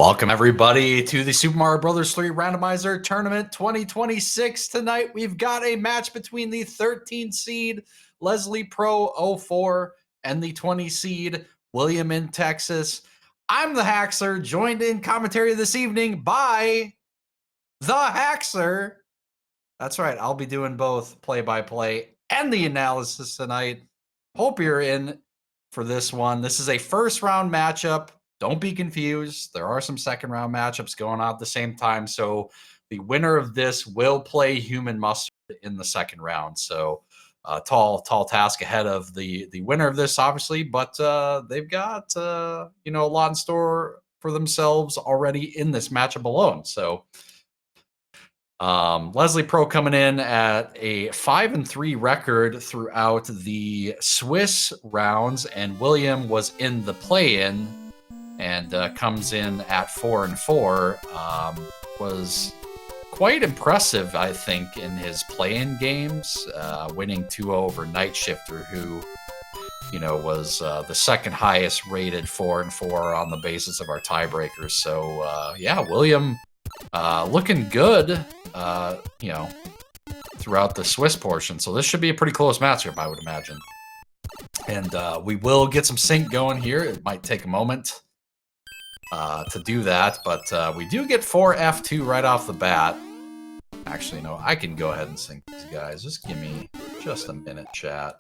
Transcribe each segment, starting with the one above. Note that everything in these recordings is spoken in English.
Welcome, everybody, to the Super Mario Bros. 3 Randomizer Tournament 2026. Tonight, we've got a match between the 13 seed Leslie Pro 04 and the 20 seed WilliamInTX. I'm the Haxer, joined in commentary this evening by the Haxer. That's right, I'll be doing both play-by-play and the analysis tonight. Hope you're in for this one. This is a first-round matchup. Don't be confused. There are some second round matchups going on at the same time. So the winner of this will play Human Mustard in the second round. So tall task ahead of the winner of this, obviously. But they've got a lot in store for themselves already in this matchup alone. So Leslie Pro coming in at a 5-3 record throughout the Swiss rounds, and William was in the play-in. And comes in at 4-4, was quite impressive, I think, in his play-in games, winning 2-0 over Night Shifter, who, was the second highest rated 4-4 on the basis of our tiebreakers. So, yeah, William looking good, throughout the Swiss portion. So this should be a pretty close matchup, I would imagine. And we will get some sync going here. It might take a moment to do that, but we do get 4 F2 right off the bat. Actually, no, I can go ahead and sync these guys. Just give me just a minute, chat.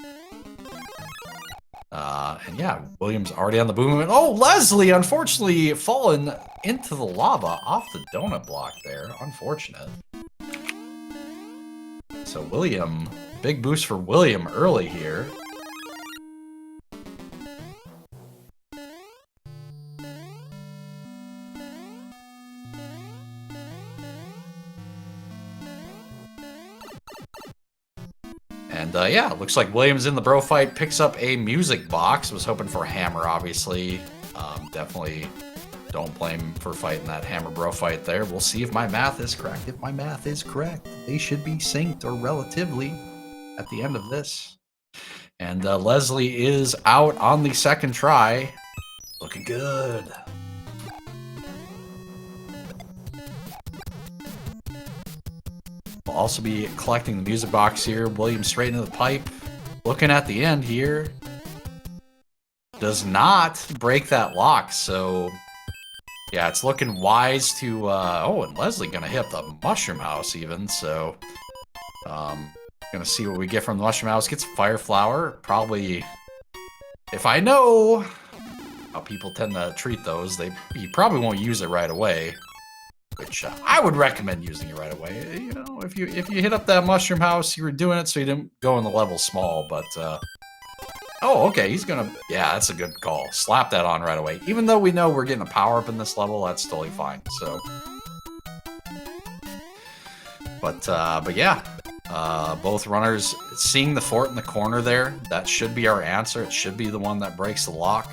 And yeah, William's already on the boom. Oh, Leslie, unfortunately, fallen into the lava off the donut block there. Unfortunate. So William, big boost for William early here. And yeah, looks like Williams in the bro fight picks up a music box. Was hoping for a hammer, obviously. Definitely don't blame him for fighting that hammer bro fight there. We'll see if my math is correct. If my math is correct, they should be synced or relatively at the end of this. And Leslie is out on the second try. Looking good. We'll also be collecting the music box here. William straight into the pipe. Looking at the end here. Does not break that lock. So, yeah, it's looking wise to... oh, and Leslie going to hit the Mushroom House even. So, going to see what we get from the Mushroom House. Gets Fire Flower. Probably, if I know how people tend to treat those, you probably won't use it right away. Which I would recommend using it right away. If you hit up that Mushroom House, you were doing it so you didn't go in the level small. But oh, okay, he's gonna. Yeah, that's a good call. Slap that on right away. Even though we know we're getting a power up in this level, that's totally fine. So, but yeah, both runners seeing the fort in the corner there. That should be our answer. It should be the one that breaks the lock.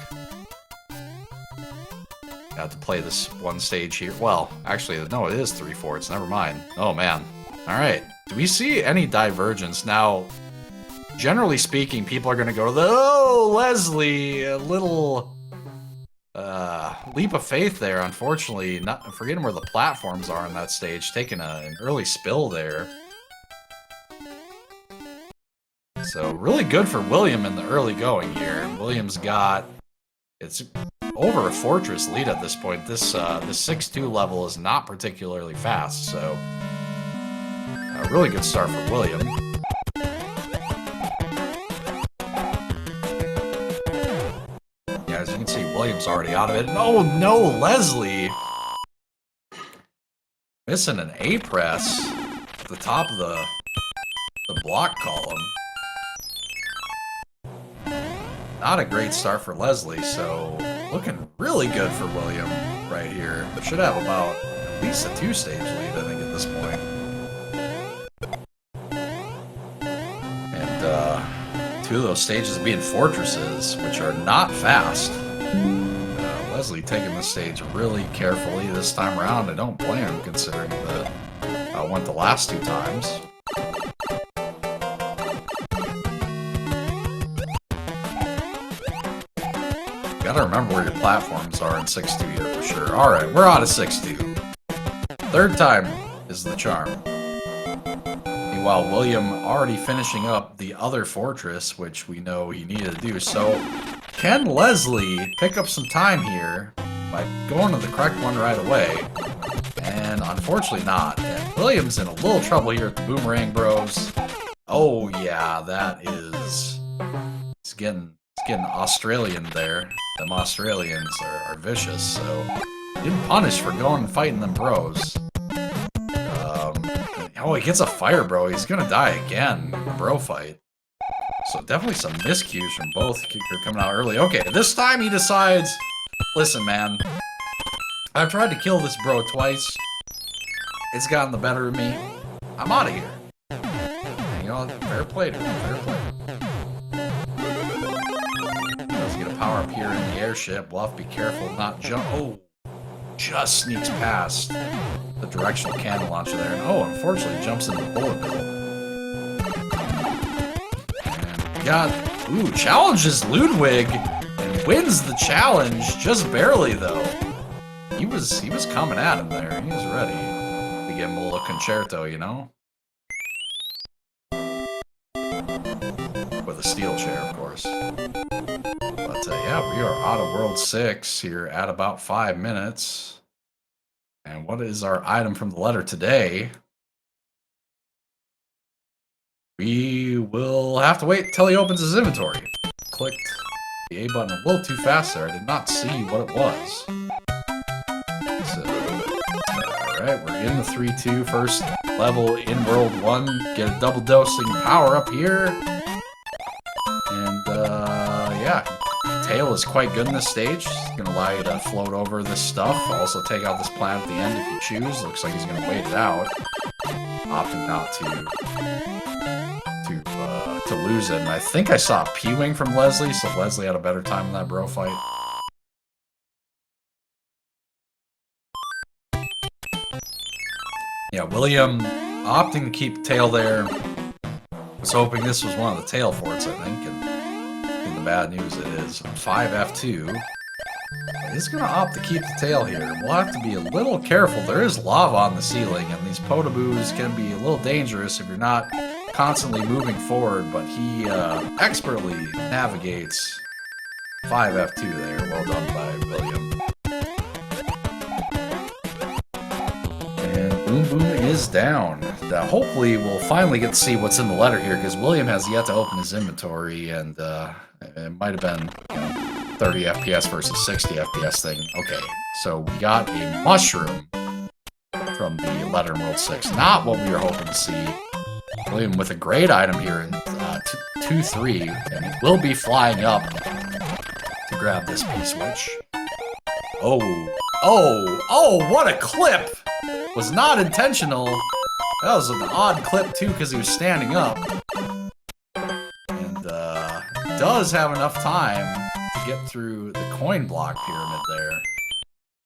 Have to play this one stage here. Well, actually, no, it is 3 forts. Never mind. Oh, man. All right. Do we see any divergence? Now, generally speaking, people are going to go to the... Oh, Leslie! A little leap of faith there, unfortunately. Not forgetting where the platforms are on that stage. Taking an early spill there. So, really good for William in the early going here. William's got... It's... over a fortress lead at this point. This 6-2 level is not particularly fast, so a really good start for William. Yeah, as you can see, William's already out of it. Oh no, Leslie! Missing an A press at the top of the block column. Not a great start for Leslie, so looking really good for William right here. Should have about at least a 2-stage lead, I think, at this point. And 2 of those stages being fortresses, which are not fast. Leslie taking the stage really carefully this time around. I don't blame him, considering that I went the last 2 times. Gotta remember where your platforms are in 6-2 here for sure. Alright, we're out of 6-2. Third time is the charm. Meanwhile, William already finishing up the other fortress, which we know he needed to do. So, can Leslie pick up some time here by going to the correct one right away? And unfortunately not. And William's in a little trouble here at the Boomerang Bros. Oh yeah, that is... It's getting Australian there. Them Australians are vicious, so... Getting punished for going and fighting them bros. Oh, he gets a fire bro. He's gonna die again in the bro fight. So definitely some miscues from both. They're coming out early. Okay, this time he decides, listen, man, I've tried to kill this bro twice. It's gotten the better of me. I'm out of here. And you know, fair play to him. Fair play. Let's get a power up here in the airship. We'll have to be careful not jump. Oh, just sneaks past the directional cannon launcher there. And oh, unfortunately jumps into the bullet bill. And we got, ooh, challenges Ludwig and wins the challenge just barely though. He was coming at him there. He was ready to give him a little concerto, you know? With a steel chair, of course. But yeah, we are out of World 6 here at about 5 minutes. And what is our item from the letter today? We will have to wait till he opens his inventory. Clicked the A button a little too fast there. I did not see what it was. So, alright, we're in the 3-2 first level in World 1. Get a double dosing power up here. And yeah, tail is quite good in this stage. It's going to allow you to float over this stuff. Also take out this planet at the end if you choose. Looks like he's going to wait it out. Opting not to lose it. And I think I saw a P-Wing from Leslie, so Leslie had a better time in that bro fight. Yeah, William opting to keep tail there. Was hoping this was one of the tail forts, I think, and the bad news it is 5F2. He's going to opt to keep the tail here. We'll have to be a little careful. There is lava on the ceiling, and these potaboos can be a little dangerous if you're not constantly moving forward, but he expertly navigates 5F2 there. Well done by William. And Boom Boom is down. Now, hopefully we'll finally get to see what's in the letter here, because William has yet to open his inventory, and it might have been, you know, 30 FPS versus 60 FPS thing. Okay, so we got a mushroom from the letter in World 6. Not what we were hoping to see. William with a great item here in 2-3, and it will be flying up to grab this P-switch. Oh, what a clip! Was not intentional. That was an odd clip too, because he was standing up. And does have enough time to get through the coin block pyramid there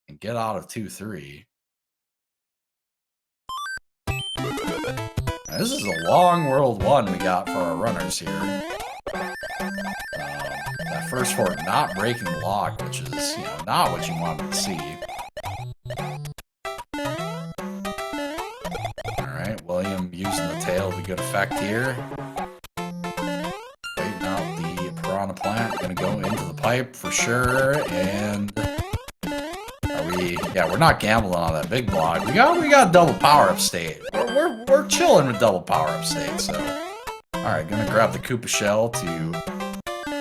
and get out of 2-3. Now, this is a long World 1 we got for our runners here. That first fort not breaking the lock, which is, you know, not what you wanted to see. Alright, William using the tail to good effect here. Waiting out the piranha plant. Gonna go into the pipe for sure, and yeah, we're not gambling on that big block. We got double power-up state. We're chilling with double power-up state, so. Alright, gonna grab the Koopa shell to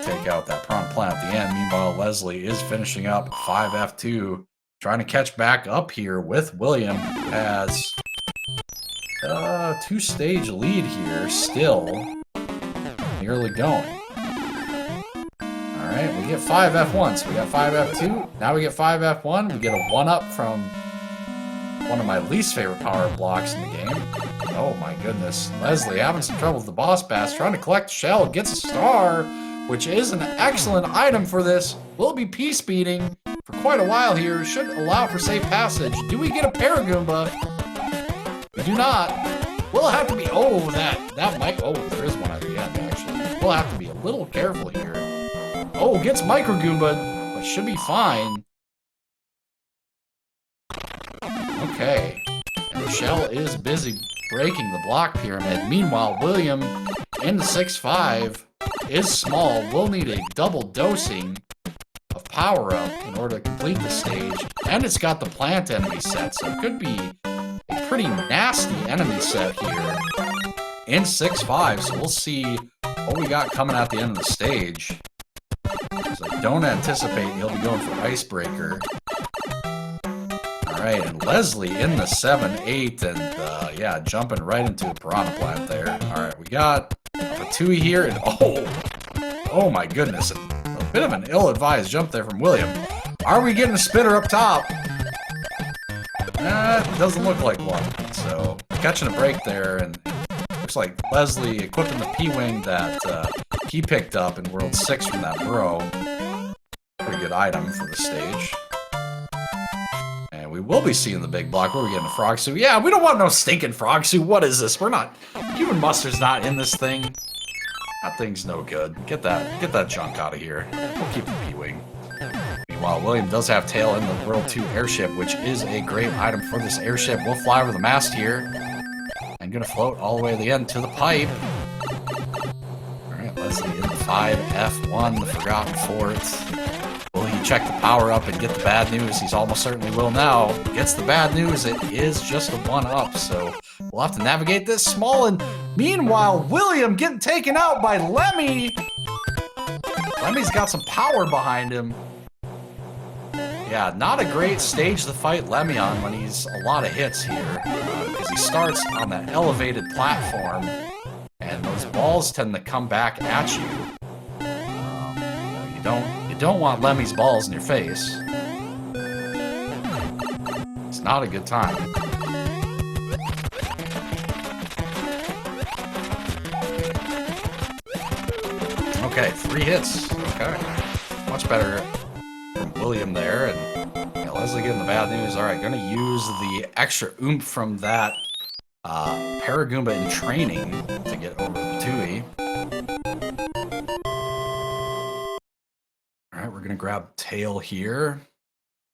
take out that piranha plant at the end. Meanwhile, Leslie is finishing up 5F2, trying to catch back up here with William, who has a 2-stage lead here, still nearly going. Alright, we get 5F1, so we got 5F2, now we get 5F1, we get a 1-up from one of my least favorite power blocks in the game. Oh my goodness, Leslie having some trouble with the boss bass, trying to collect the shell, gets a star, which is an excellent item for this. We'll be P-speeding for quite a while here, should allow for safe passage. Do we get a Paragoomba? We do not. We'll have to be, that might, there is one at the end actually. We'll have to be a little careful here. Oh, gets Micro Goomba, but but should be fine. Okay. And Shell is busy breaking the block pyramid. Meanwhile, William in the 6-5 is small. Will need a double dosing of power up in order to complete the stage. And it's got the plant enemy set, so it could be a pretty nasty enemy set here in 6-5. So we'll see what we got coming at the end of the stage. So don't anticipate he'll be going for Icebreaker. Alright, and Leslie in the 7-8, and yeah, jumping right into a Piranha Plant there. Alright, we got Patui here, and oh my goodness, a bit of an ill-advised jump there from William. Are we getting a spitter up top? Doesn't look like one. So, catching a break there, and looks like Leslie equipping the P-Wing that he picked up in World 6 from that bro. Pretty good item for the stage. And we will be seeing the big block. Where are we getting a frog suit? Yeah, we don't want no stinking frog suit. What is this? We're not... Human Mustard's not in this thing. That thing's no good. Get that junk out of here. We'll keep the P-Wing. Meanwhile, William does have tail in the World 2 airship, which is a great item for this airship. We'll fly over the mast here. And gonna float all the way to the end to the pipe. Alright, Leslie in the 5F1, the Forgotten Fort. Will he check the power up and get the bad news? He's almost certainly will now. Gets the bad news. It is just a 1-up, so we'll have to navigate this small. And meanwhile, William getting taken out by Lemmy. Lemmy's got some power behind him. Yeah, not a great stage to fight Lemmy on when he's a lot of hits here. Because he starts on that elevated platform, and those balls tend to come back at you. You don't want Lemmy's balls in your face. It's not a good time. Okay, 3 hits. Okay. Much better from William there. And yeah, Leslie getting the bad news. Alright, gonna use the extra oomph from that Paragoomba in training to get over the Tui. Alright, we're gonna grab tail here.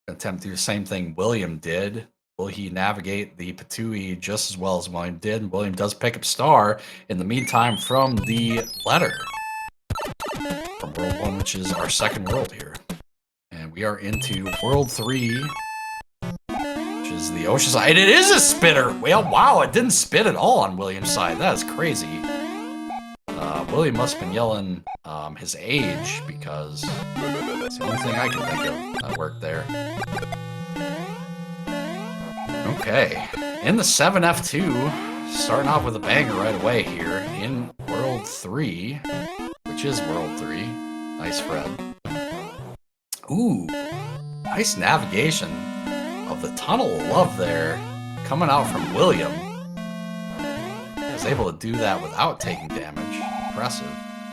Attempt to do the same thing William did. Will he navigate the Patui just as well as William did? And William does pick up star in the meantime from the letter. From World 1, which is our second world here. And we are into World 3, which is the ocean side. And it is a spitter! Well, wow, it didn't spit at all on William's side. That is crazy. William must have been yelling his age, because that's the only thing I can think of that worked there. Okay, in the 7F2, starting off with a banger right away here in World 3, which is World 3. Nice, Fred. Ooh, nice navigation of the Tunnel of Love there, coming out from William. He was able to do that without taking damage. Impressive.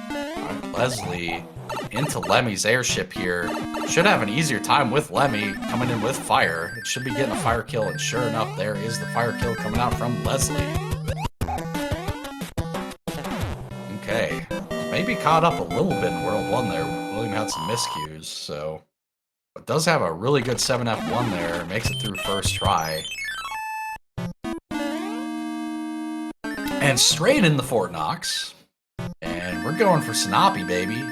Right, Leslie into Lemmy's airship here. Should have an easier time with Lemmy coming in with fire. It should be getting a fire kill, and sure enough, there is the fire kill coming out from Leslie. Okay. Maybe caught up a little bit in World 1 there. William had some miscues, so... But does have a really good 7F1 there. Makes it through first try. And straight in the Fort Knox. And we're going for Sinapi, baby.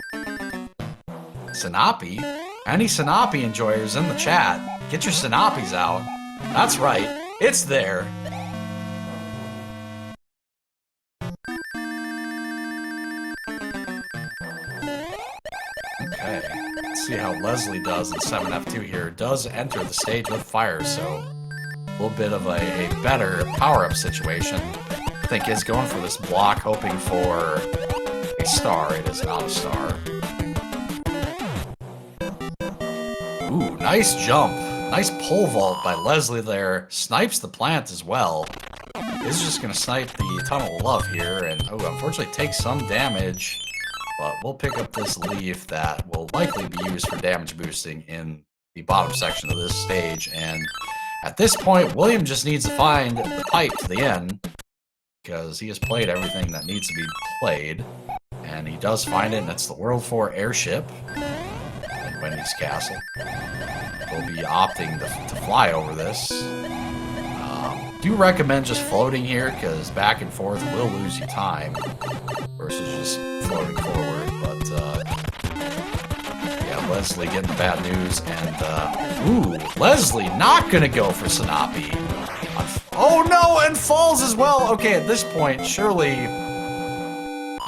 Sinapi? Any Sinapi enjoyers in the chat, get your Sinapis out. That's right, it's there. Okay, let's see how Leslie does in 7F2 here. Does enter the stage with fire, so a little bit of a better power-up situation. I think is going for this block, hoping for a star. It is not a star. Ooh, nice jump. Nice pole vault by Leslie there. Snipes the plant as well. Is just going to snipe the Tunnel of Love here, and unfortunately takes some damage. But we'll pick up this leaf that will likely be used for damage boosting in the bottom section of this stage. And at this point, William just needs to find the pipe to the end, because he has played everything that needs to be played. And he does find it, and it's the World 4 airship. And Wendy's Castle. We'll be opting to fly over this. Do recommend just floating here, because back and forth will lose you time versus just floating forward. But yeah, Leslie getting the bad news, and ooh, Leslie not gonna go for Sanapi. Oh no, and falls as well. Okay, at this point, surely,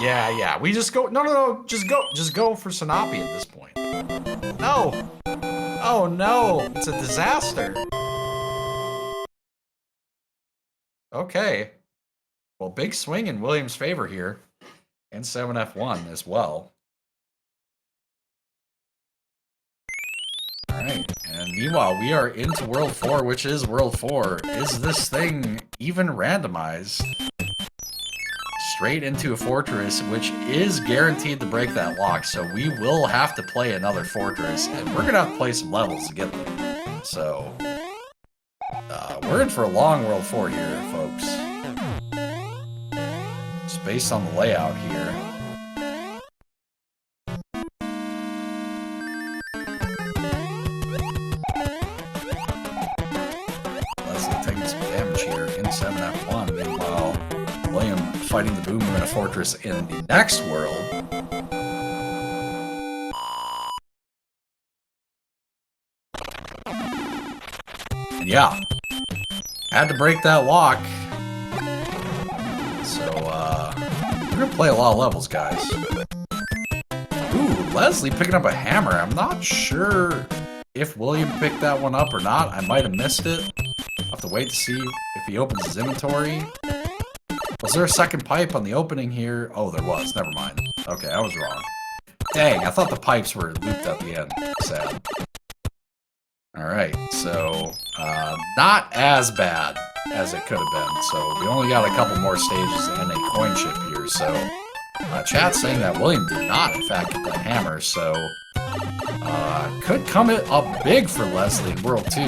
yeah, we just go. No, just go for Sanapi at this point. No, oh no, it's a disaster. Okay. Well, big swing in William's favor here. And 7F1 as well. Alright. And meanwhile, we are into World 4, which is World 4. Is this thing even randomized? Straight into a fortress, which is guaranteed to break that lock. So we will have to play another fortress. And we're going to have to play some levels to get there. So we're in for a long World 4 here, folks. Just based on the layout here. Leslie taking some damage here in 7F1. Meanwhile, William fighting the Boo Moo in a fortress in the next world. And yeah. Had to break that lock. So, we're gonna play a lot of levels, guys. Ooh, Leslie picking up a hammer. I'm not sure if William picked that one up or not. I might have missed it. I'll have to wait to see if he opens his inventory. Was there a second pipe on the opening here? Oh, there was. Never mind. Okay, I was wrong. Dang, I thought the pipes were looped at the end. Sad. Alright, so, not as bad as it could have been. So, we only got a couple more stages and a coin chip here. So, chat's saying that William did not, in fact, get that hammer. So, could come up big for Leslie in World 2.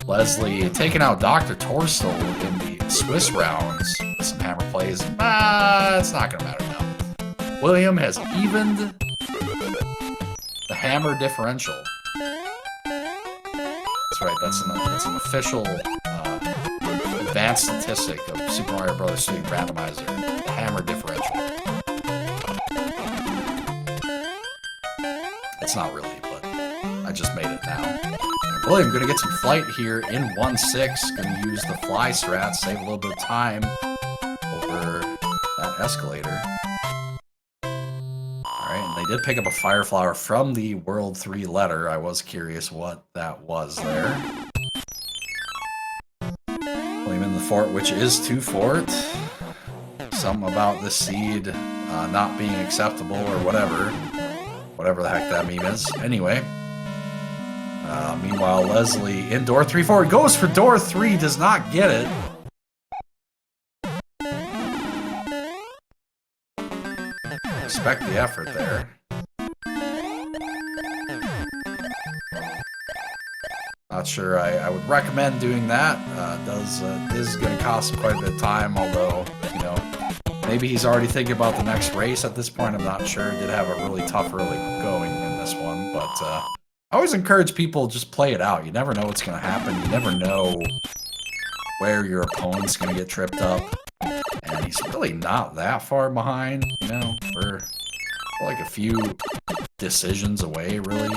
Leslie taking out Dr. Torstel in the Swiss rounds. Some hammer plays. It's not going to matter now. William has evened the hammer differential. That's right, that's an official advanced statistic of Super Mario Bros. 3 Randomizer, the hammer differential. It's not really, but I just made it now. And William gonna get some flight here in 1-6, gonna use the fly strat, save a little bit of time over that escalator. And they did pick up a Fire Flower from the World 3 letter. I was curious what that was there. William in the fort, which is 2 fort. Something about this seed not being acceptable or whatever. Whatever the heck that meme is. Anyway. Meanwhile, Leslie in door 3 forward. Goes for door 3, does not get it. Respect the effort there. Not sure I would recommend doing that. This is going to cost him quite a bit of time, although, you know, maybe he's already thinking about the next race at this point. I'm not sure. Did have a really tough early going in this one, but I always encourage people just play it out. You never know what's going to happen. You never know where your opponent's going to get tripped up. And he's really not that far behind, you know, we're like a few decisions away, really,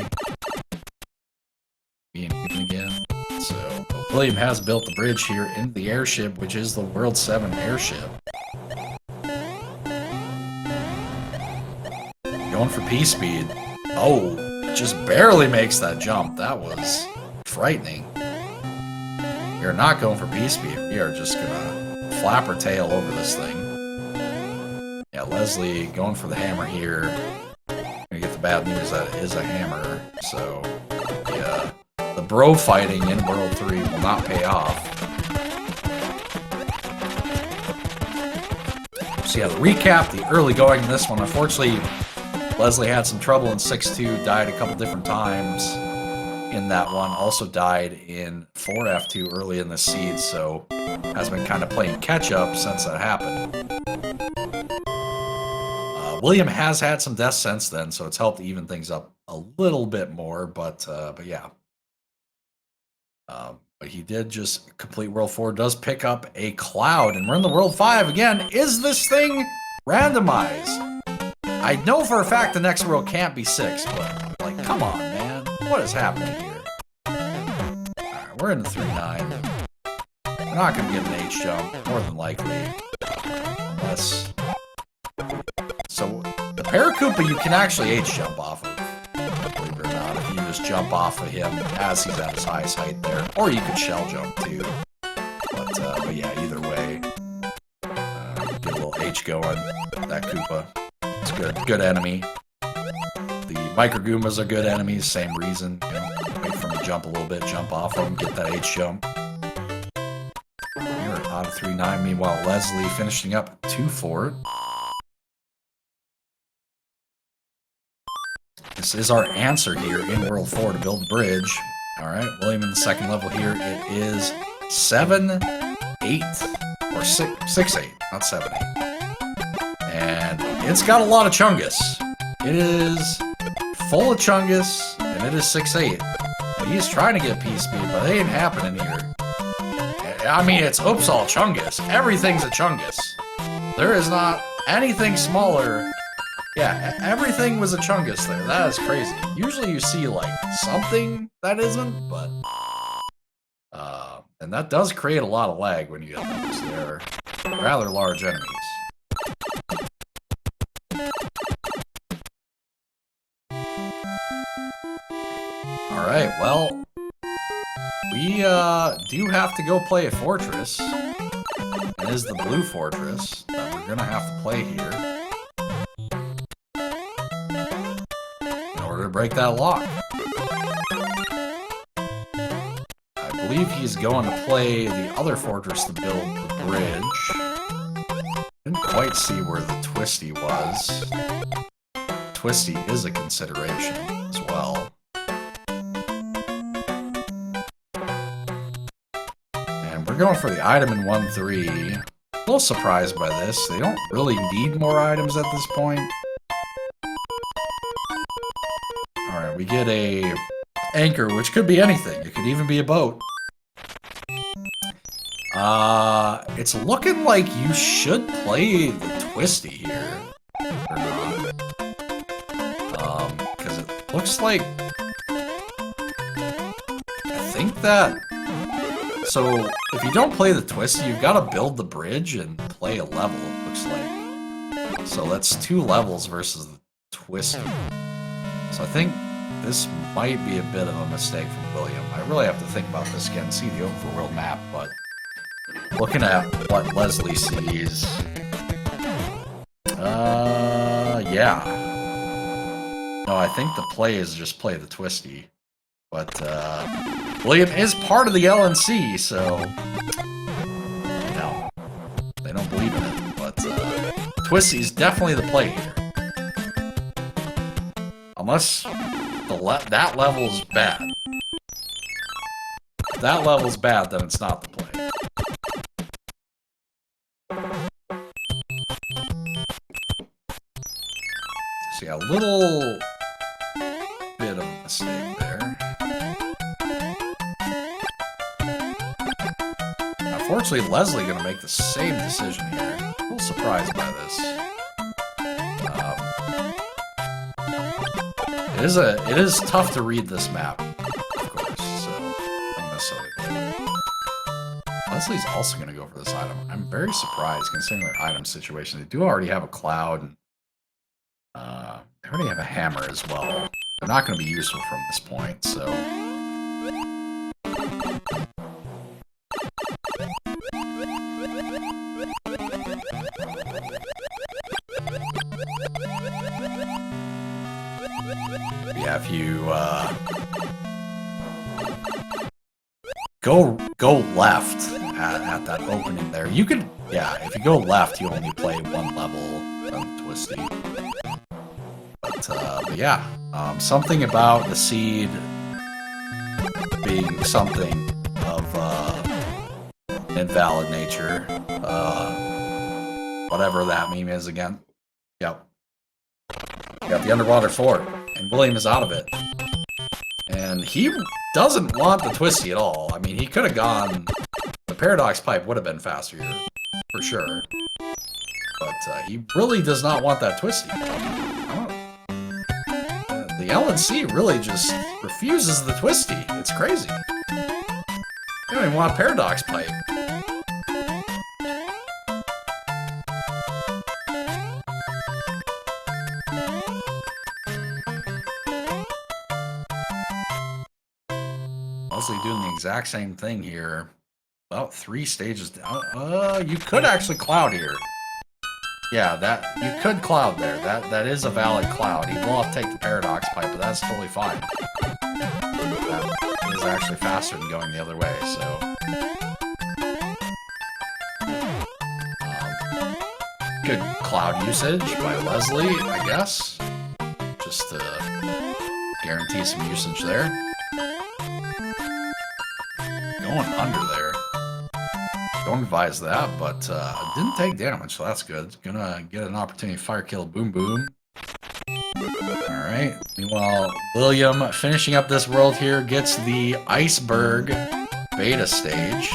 being even again. So, William has built the bridge here into the airship, which is the World 7 airship. Going for P-speed. Oh, just barely makes that jump. That was frightening. We are not going for P-speed. We are just gonna flap her tail over this thing. Yeah, Leslie going for the hammer here. Gonna get the bad news that it is a hammer. So, yeah, the bro fighting in World 3 will not pay off. So yeah, to recap the early going in this one, unfortunately, Leslie had some trouble in 6-2, died a couple different times in that one. Also died in 4F2 early in the seed, so has been kind of playing catch-up since that happened. William has had some deaths since then, so it's helped even things up a little bit more, but yeah. But he did just complete World 4, does pick up a Cloud, and we're in the World 5 again. Is this thing randomized? I know for a fact the next world can't be 6, but, like, come on, man. What is happening here? Alright, we're in the 3-9. We're not going to get an H jump, more than likely. Unless... So, the Paracupa you can actually H jump off of. Believe it or not, if you just jump off of him as he's at his highest height there. Or you could shell jump too. But yeah, either way. Get a little H going. That Koopa. It's good. Good enemy. The Micro Goombas are good enemies, same reason. You know, wait for him to jump a little bit, jump off of him, get that H jump. You're out of 3-9. Meanwhile, Leslie finishing up 2-4. This is our answer here in World 4 to build the bridge. Alright, William in the second level here. It is 7-8. Or 6-8, not 7-8. And it's got a lot of Chungus. It is full of Chungus, and it is 6-8. But he's trying to get P-Speed, but it ain't happening here. I mean, it's oops all Chungus. Everything's a Chungus. There is not anything smaller. Yeah, everything was a Chungus there. That is crazy. Usually you see, like, something that isn't, but... and that does create a lot of lag when you get those. They're rather large enemies. Alright, well... We, do have to go play a fortress. It is the blue fortress that we're gonna have to play here. To break that lock. I believe he's going to play the other fortress to build the bridge. Didn't quite see where the Twisty was. Twisty is a consideration as well. And we're going for the item in 1-3. A little surprised by this. They don't really need more items at this point. Alright, we get a anchor, which could be anything. It could even be a boat. It's looking like you should play the Twisty here. Or not. Because it looks like... I think that... So, if you don't play the Twisty, you've got to build the bridge and play a level, it looks like. So that's 2 levels versus the Twisty. So I think this might be a bit of a mistake from William. I really have to think about this again, see the overworld map, but looking at what Leslie sees... yeah. No, I think the play is just play the Twisty. But, William is part of the LNC, so... No. They don't believe in it, but, Twisty's definitely the play here. Unless that level's bad. If that level's bad, then it's not the play. So yeah, a little bit of a mistake there. Unfortunately, Leslie gonna make the same decision here. A little surprised by this. It is tough to read this map, of course, so I'm necessarily. Leslie's also going to go for this item. I'm very surprised considering their item situation. They do already have a Cloud, and they already have a Hammer as well. They're not going to be useful from this point, so... Yeah, if you go left at that opening there, you could, yeah, if you go left, you only play 1 level of Twisty. But yeah, something about the seed being something of invalid nature, whatever that meme is again. Yep. Got the underwater fort. and William is out of it. And he doesn't want the twisty at all. I mean, he could have gone... The paradox pipe would have been faster here, for sure. But he really does not want that twisty. The LNC really just refuses the twisty. It's crazy. You don't even want a paradox pipe. Leslie doing the exact same thing here. About 3 stages down. You could actually cloud here. Yeah, that you could cloud there. That is a valid cloud. He will have to take the paradox pipe, but that's totally fine. That is actually faster than going the other way, so. Good cloud usage by Leslie, I guess. Just to guarantee some usage there. Going under there. Don't advise that, but didn't take damage, so that's good. Gonna get an opportunity to fire kill Boom Boom. Alright. Meanwhile, William finishing up this world here gets the Iceberg beta stage.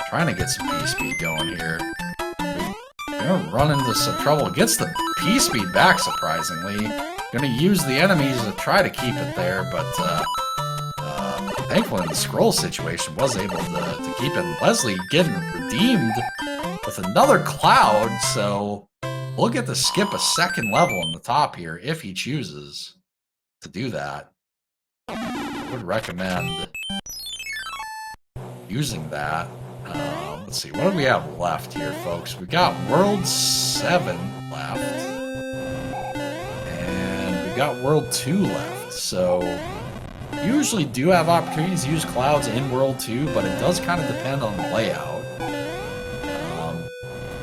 Trying to get some P-speed going here. Gonna run into some trouble. Gets the P-speed back, surprisingly. Gonna use the enemies to try to keep it there, but thankfully in the scroll situation was able to keep it. Leslie getting redeemed with another cloud, so we'll get to skip a second level in the top here if he chooses to do that. I would recommend using that. Let's see, what do we have left here, folks? We got World 7 left, and we got World 2 left, so usually do have opportunities to use clouds in World 2, but it does kind of depend on the layout.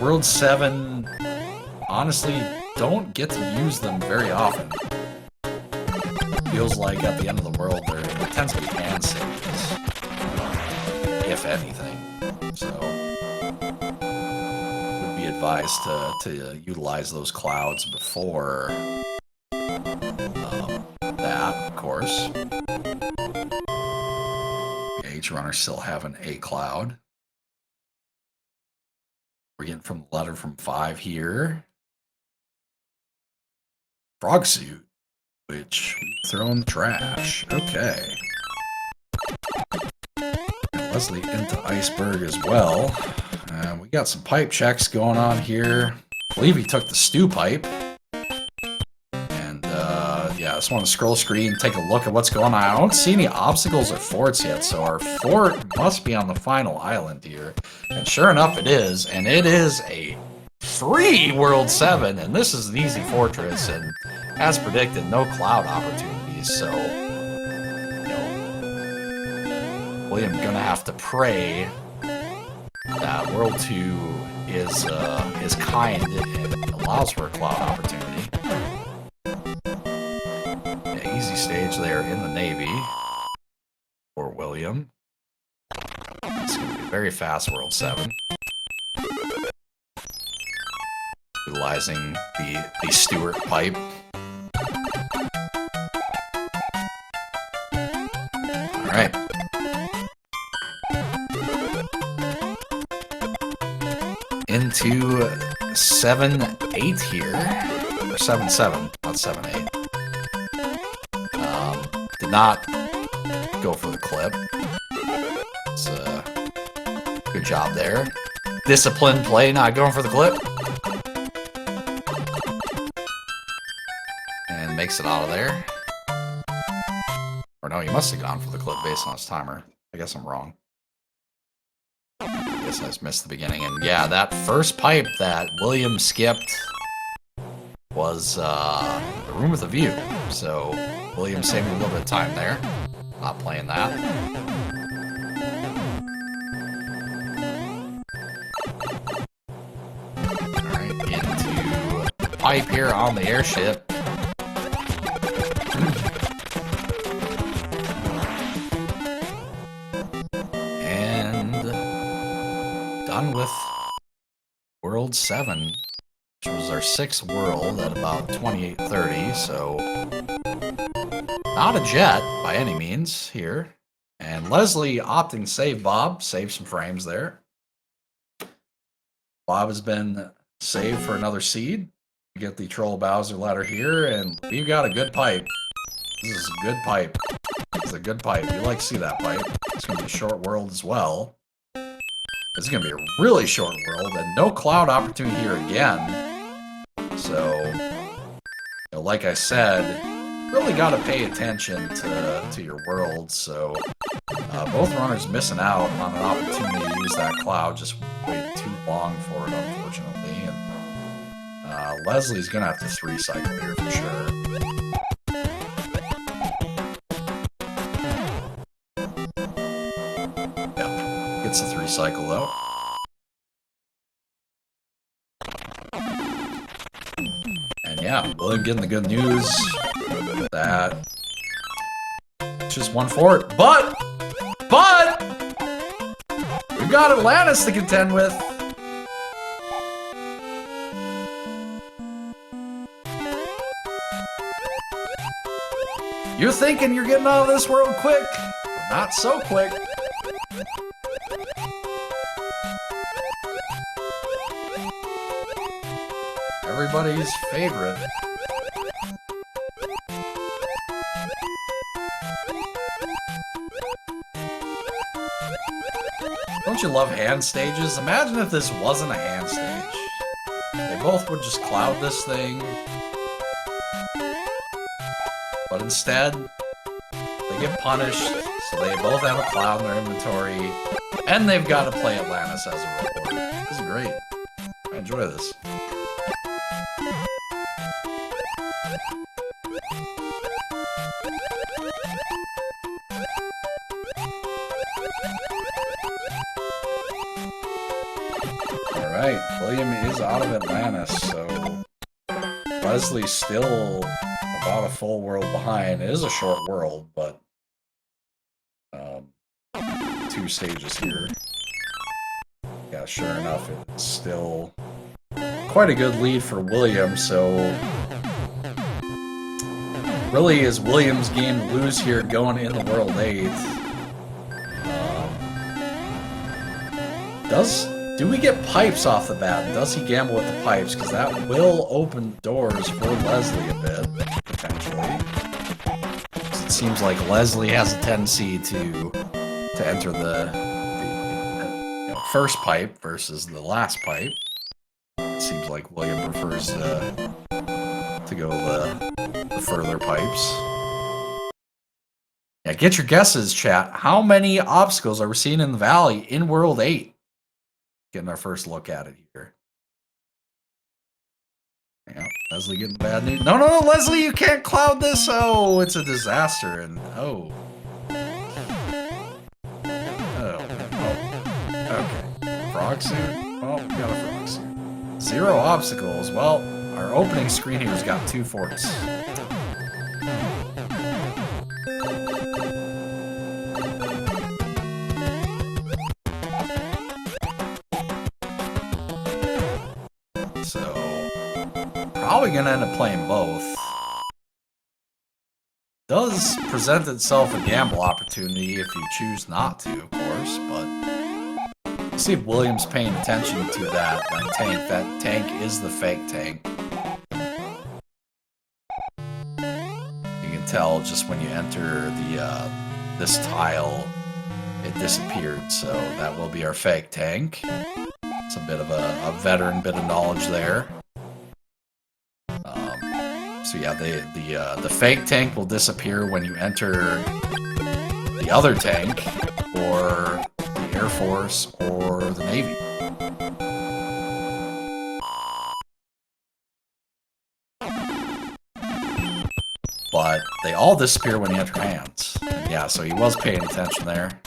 World 7, honestly, don't get to use them very often. Feels like at the end of the world, there tends to be hand saves, if anything. So, would be advised to utilize those clouds before that, of course. Each runner still having a cloud. We're getting from the letter from 5 here. Frog suit, which we throw in the trash. Okay. And Leslie into Iceberg as well. We got some pipe checks going on here. I believe he took the stew pipe. Yeah, I just want to scroll screen and take a look at what's going on. I don't see any obstacles or forts yet, so our fort must be on the final island here. And sure enough, it is. And it is a free World 7, and this is an easy fortress, and as predicted, no cloud opportunities, so, you know, William gonna have to pray that World 2 is kind and allows for a cloud opportunity. Easy stage there in the Navy for William. It's going to be very fast World 7. Utilizing the Stewart pipe. Alright. Into 7-8 here. Or 7-7, not 7-8. Did not go for the clip. It's a good job there. Disciplined play, not going for the clip. And makes it out of there. Or no, he must have gone for the clip based on his timer. I guess I'm wrong. I guess I just missed the beginning. And yeah, that first pipe that William skipped was the room with a view. So William saving a little bit of time there. Not playing that. Alright, into the pipe here on the airship. And done with World 7, which was our 6th world at about 28:30, so Not a jet by any means here. And Leslie opting to save Bob. Save some frames there. Bob has been saved for another seed. We get the Troll Bowser ladder here, and we've got a good pipe. This is a good pipe. It's a good pipe. You like to see that pipe. It's going to be a short world as well. This is going to be a really short world, and no cloud opportunity here again. So, you know, like I said, really got to pay attention to your world. So, both runners missing out on an opportunity to use that cloud. Just waited too long for it, unfortunately. And Leslie's going to have to 3-cycle here for sure. Gets the 3-cycle though. And yeah, William getting the good news that just 1-4. But we've got Atlantis to contend with. You're thinking you're getting out of this world quick, but not so quick. Everybody's favorite. Don't you love hand stages? Imagine if this wasn't a hand stage. They both would just cloud this thing. But instead, they get punished, so they both have a cloud in their inventory, and they've got to play Atlantis as a reward. This is great. I enjoy this. Alright, William is out of Atlantis, so Leslie's still about a full world behind. It is a short world, but 2 stages here. Yeah, sure enough, it's still quite a good lead for William, so really is William's game to lose here going into World 8th. Do we get pipes off the bat? Does he gamble with the pipes? Because that will open doors for Leslie a bit, potentially. It seems like Leslie has a tendency to enter the first pipe versus the last pipe. It seems like William prefers to go the further pipes. Yeah, get your guesses, chat. How many obstacles are we seeing in the valley in World 8? Getting our first look at it here. Yeah, Leslie getting the bad news. No, Leslie, you can't cloud this. Oh, it's a disaster. And oh. Okay. Frog suit? Oh, we got a frog suit. 0 obstacles. Well, our opening screen here's got 2 forts. Probably gonna end up playing both. Does present itself a gamble opportunity if you choose not to, of course, but let's see if William's paying attention to that tank. That tank is the fake tank. You can tell just when you enter the this tile, it disappeared, so that will be our fake tank. It's a bit of a veteran bit of knowledge there. So yeah, the fake tank will disappear when you enter the other tank, or the Air Force, or the Navy. But they all disappear when you enter hands. And yeah, so he was paying attention there.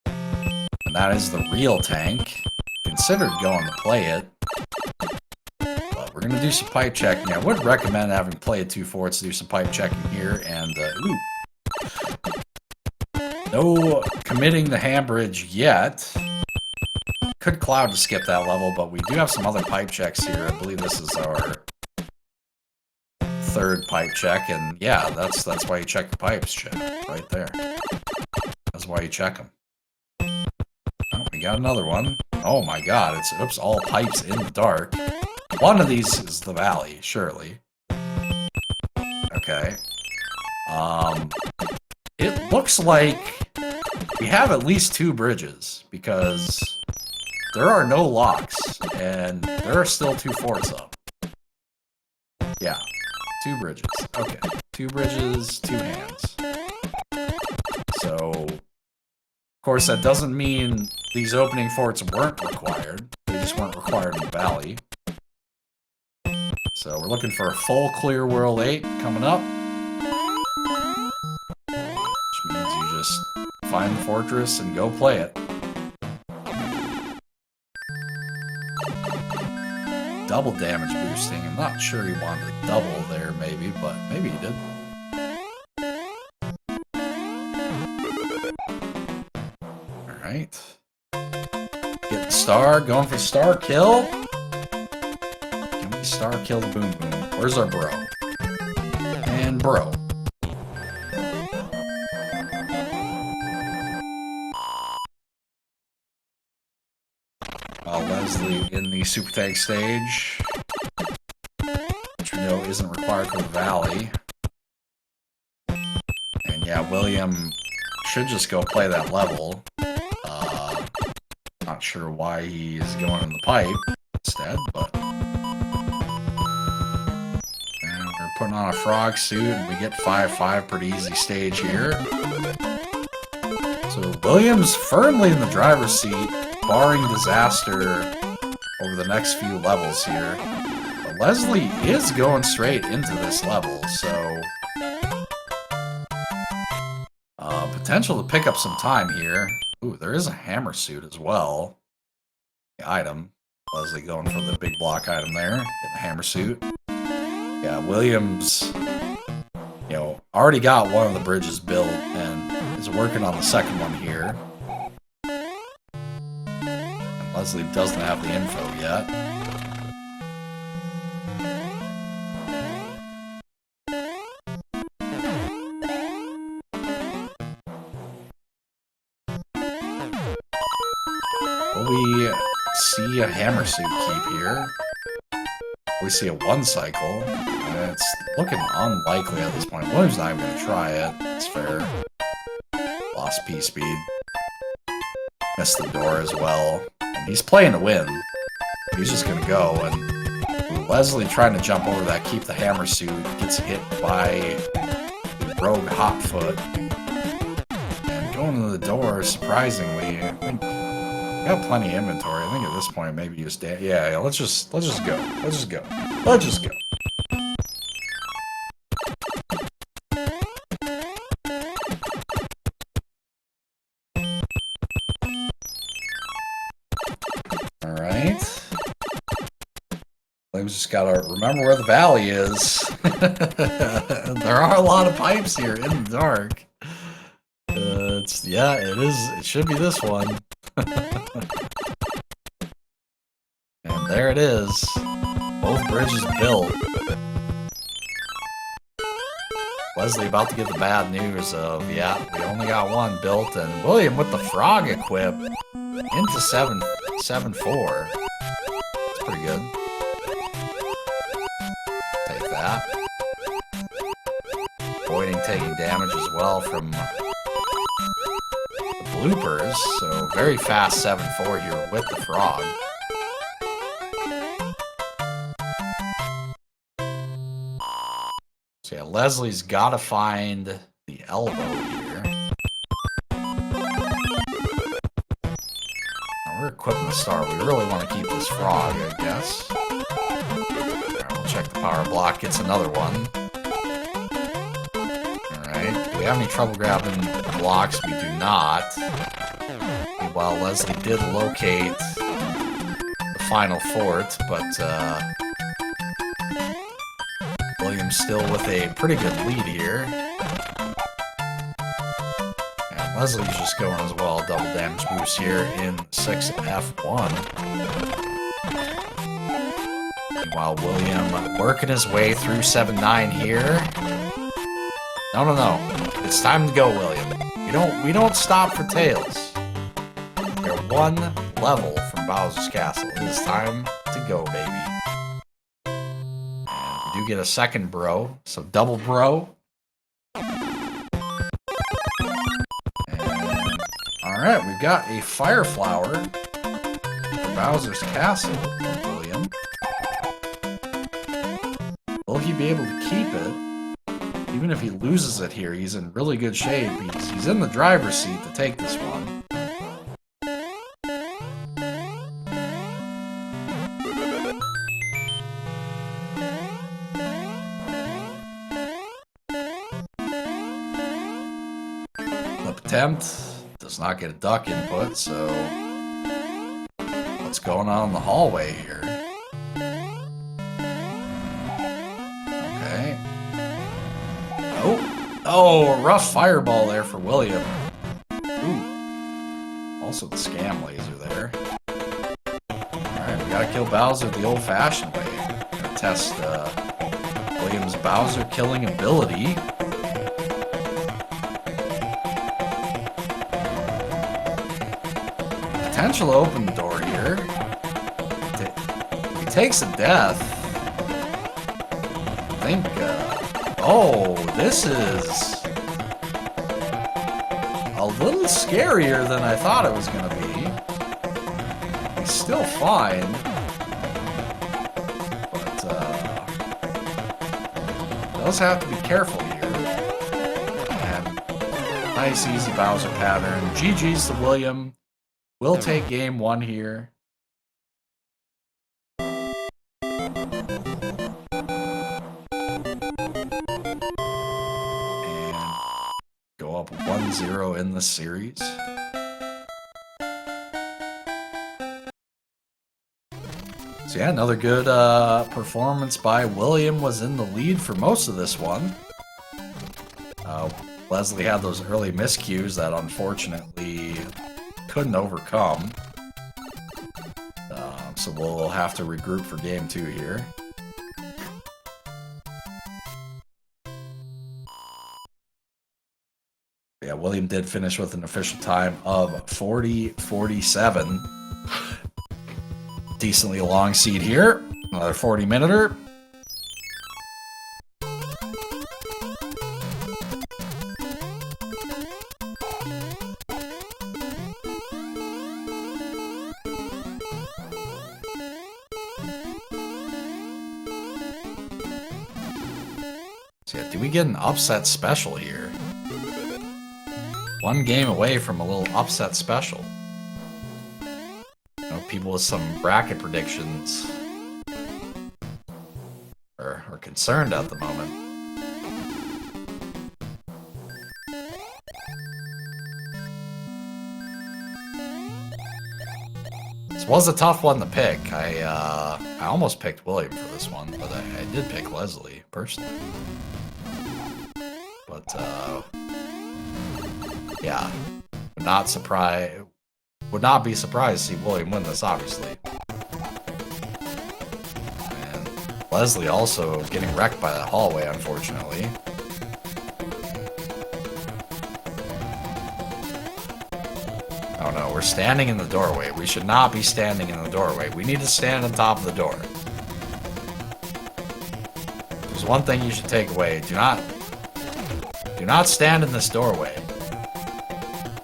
And that is the real tank. Considered going to play it. We're going to do some pipe checking. I would recommend having played 2 forts to do some pipe checking here. And, no committing the handbridge yet. Could cloud to skip that level, but we do have some other pipe checks here. I believe this is our third pipe check, and yeah, that's why you check the pipes, check right there. That's why you check them. Oh, we got another one. Oh my god, it's oops, all pipes in the dark. One of these is the valley, surely. Okay. It looks like we have at least 2 bridges, because there are no locks, and there are still 2 forts up. Yeah, 2 bridges. Okay, 2 bridges, 2 hands. So, of course, that doesn't mean these opening forts weren't required. They just weren't required in the valley. So we're looking for a full clear World 8 coming up. Which means you just find the fortress and go play it. Double damage boosting. I'm not sure he wanted to double there, maybe, but maybe he did. Alright. Get the star, going for star kill. Can we star kill the Boom Boom? Where's our bro? And bro. Leslie in the Super Tag stage, which we know isn't required for the Valley. And yeah, William should just go play that level. Not sure why he is going in the pipe instead, but... And we're putting on a frog suit, and we get 5-5, pretty easy stage here. So William's firmly in the driver's seat, barring disaster over the next few levels here. But Leslie is going straight into this level, so... potential to pick up some time here. Ooh, there is a hammer suit as well. The item. Leslie going for the big block item there. Getting the hammer suit. Yeah, Williams, you know, already got one of the bridges built and is working on the second one here. And Leslie doesn't have the info yet. We see a hammer suit keep here. We see a 1 cycle. And it's looking unlikely at this point. William's not even going to try it. It's fair. Lost P speed. Missed the door as well. And he's playing to win. He's just going to go. And Leslie trying to jump over that, keep the hammer suit, gets hit by Rogue Hotfoot. And going to the door, surprisingly, I think... got plenty of inventory. I think at this point maybe just yeah, let's just go. Let's just go. Let's just go. All right. William's just gotta remember where the valley is. There are a lot of pipes here in the dark. Yeah, it is. It should be this one. And there it is. Both bridges built. Leslie about to get the bad news of, yeah, we only got one built, and William with the frog equip into 7-4. It's pretty good. Take that. Avoiding taking damage as well from bloopers, so very fast 7-4 here with the frog. So yeah, Leslie's got to find the elbow here. Now we're equipping the star. We really want to keep this frog, I guess. Alright, we'll check the power block. Gets another one. Alright, do we have any trouble grabbing the blocks? We do not. Meanwhile, Leslie did locate the final fort, but William's still with a pretty good lead here. And Leslie's just going as well, double damage boost here in 6F1. Meanwhile, William working his way through 7-9 here. No. It's time to go, William. We don't stop for tails. We're one level from Bowser's Castle. It is time to go, baby. And we do get a second bro, so double bro. Alright, we've got a Fire Flower for Bowser's Castle from William. Will he be able to keep it? Even if he loses it here, he's in really good shape. He's in the driver's seat to take this one. Flip attempt. Does not get a duck input, so what's going on in the hallway here? Okay. Oh, a rough fireball there for William. Ooh. Also the scam laser there. Alright, we gotta kill Bowser the old-fashioned way. Gonna test William's Bowser killing ability. Potential to open the door here. He takes a death. I think, oh, this is a little scarier than I thought it was going to be. He's still fine. But, does have to be careful here. And nice, easy Bowser pattern. GG's to William. We'll take game one here. And go up 1-0 in the series. So yeah, another good performance by William. Was in the lead for most of this one. Leslie had those early miscues that unfortunately couldn't overcome. So we'll have to regroup for game 2 here. Yeah, William did finish with an official time of 40:47. Decently long seed here. Another 40-minuter. So yeah, do we get an upset special here? One game away from a little upset special. You know, people with some bracket predictions are concerned at the moment. This was a tough one to pick. I almost picked William for this one, but I did pick Leslie, personally. But, yeah. Would not be surprised to see William win this, obviously. And Leslie also getting wrecked by that hallway, unfortunately. Oh no, we're standing in the doorway. We should not be standing in the doorway. We need to stand on top of the door. There's one thing you should take away. Do not stand in this doorway.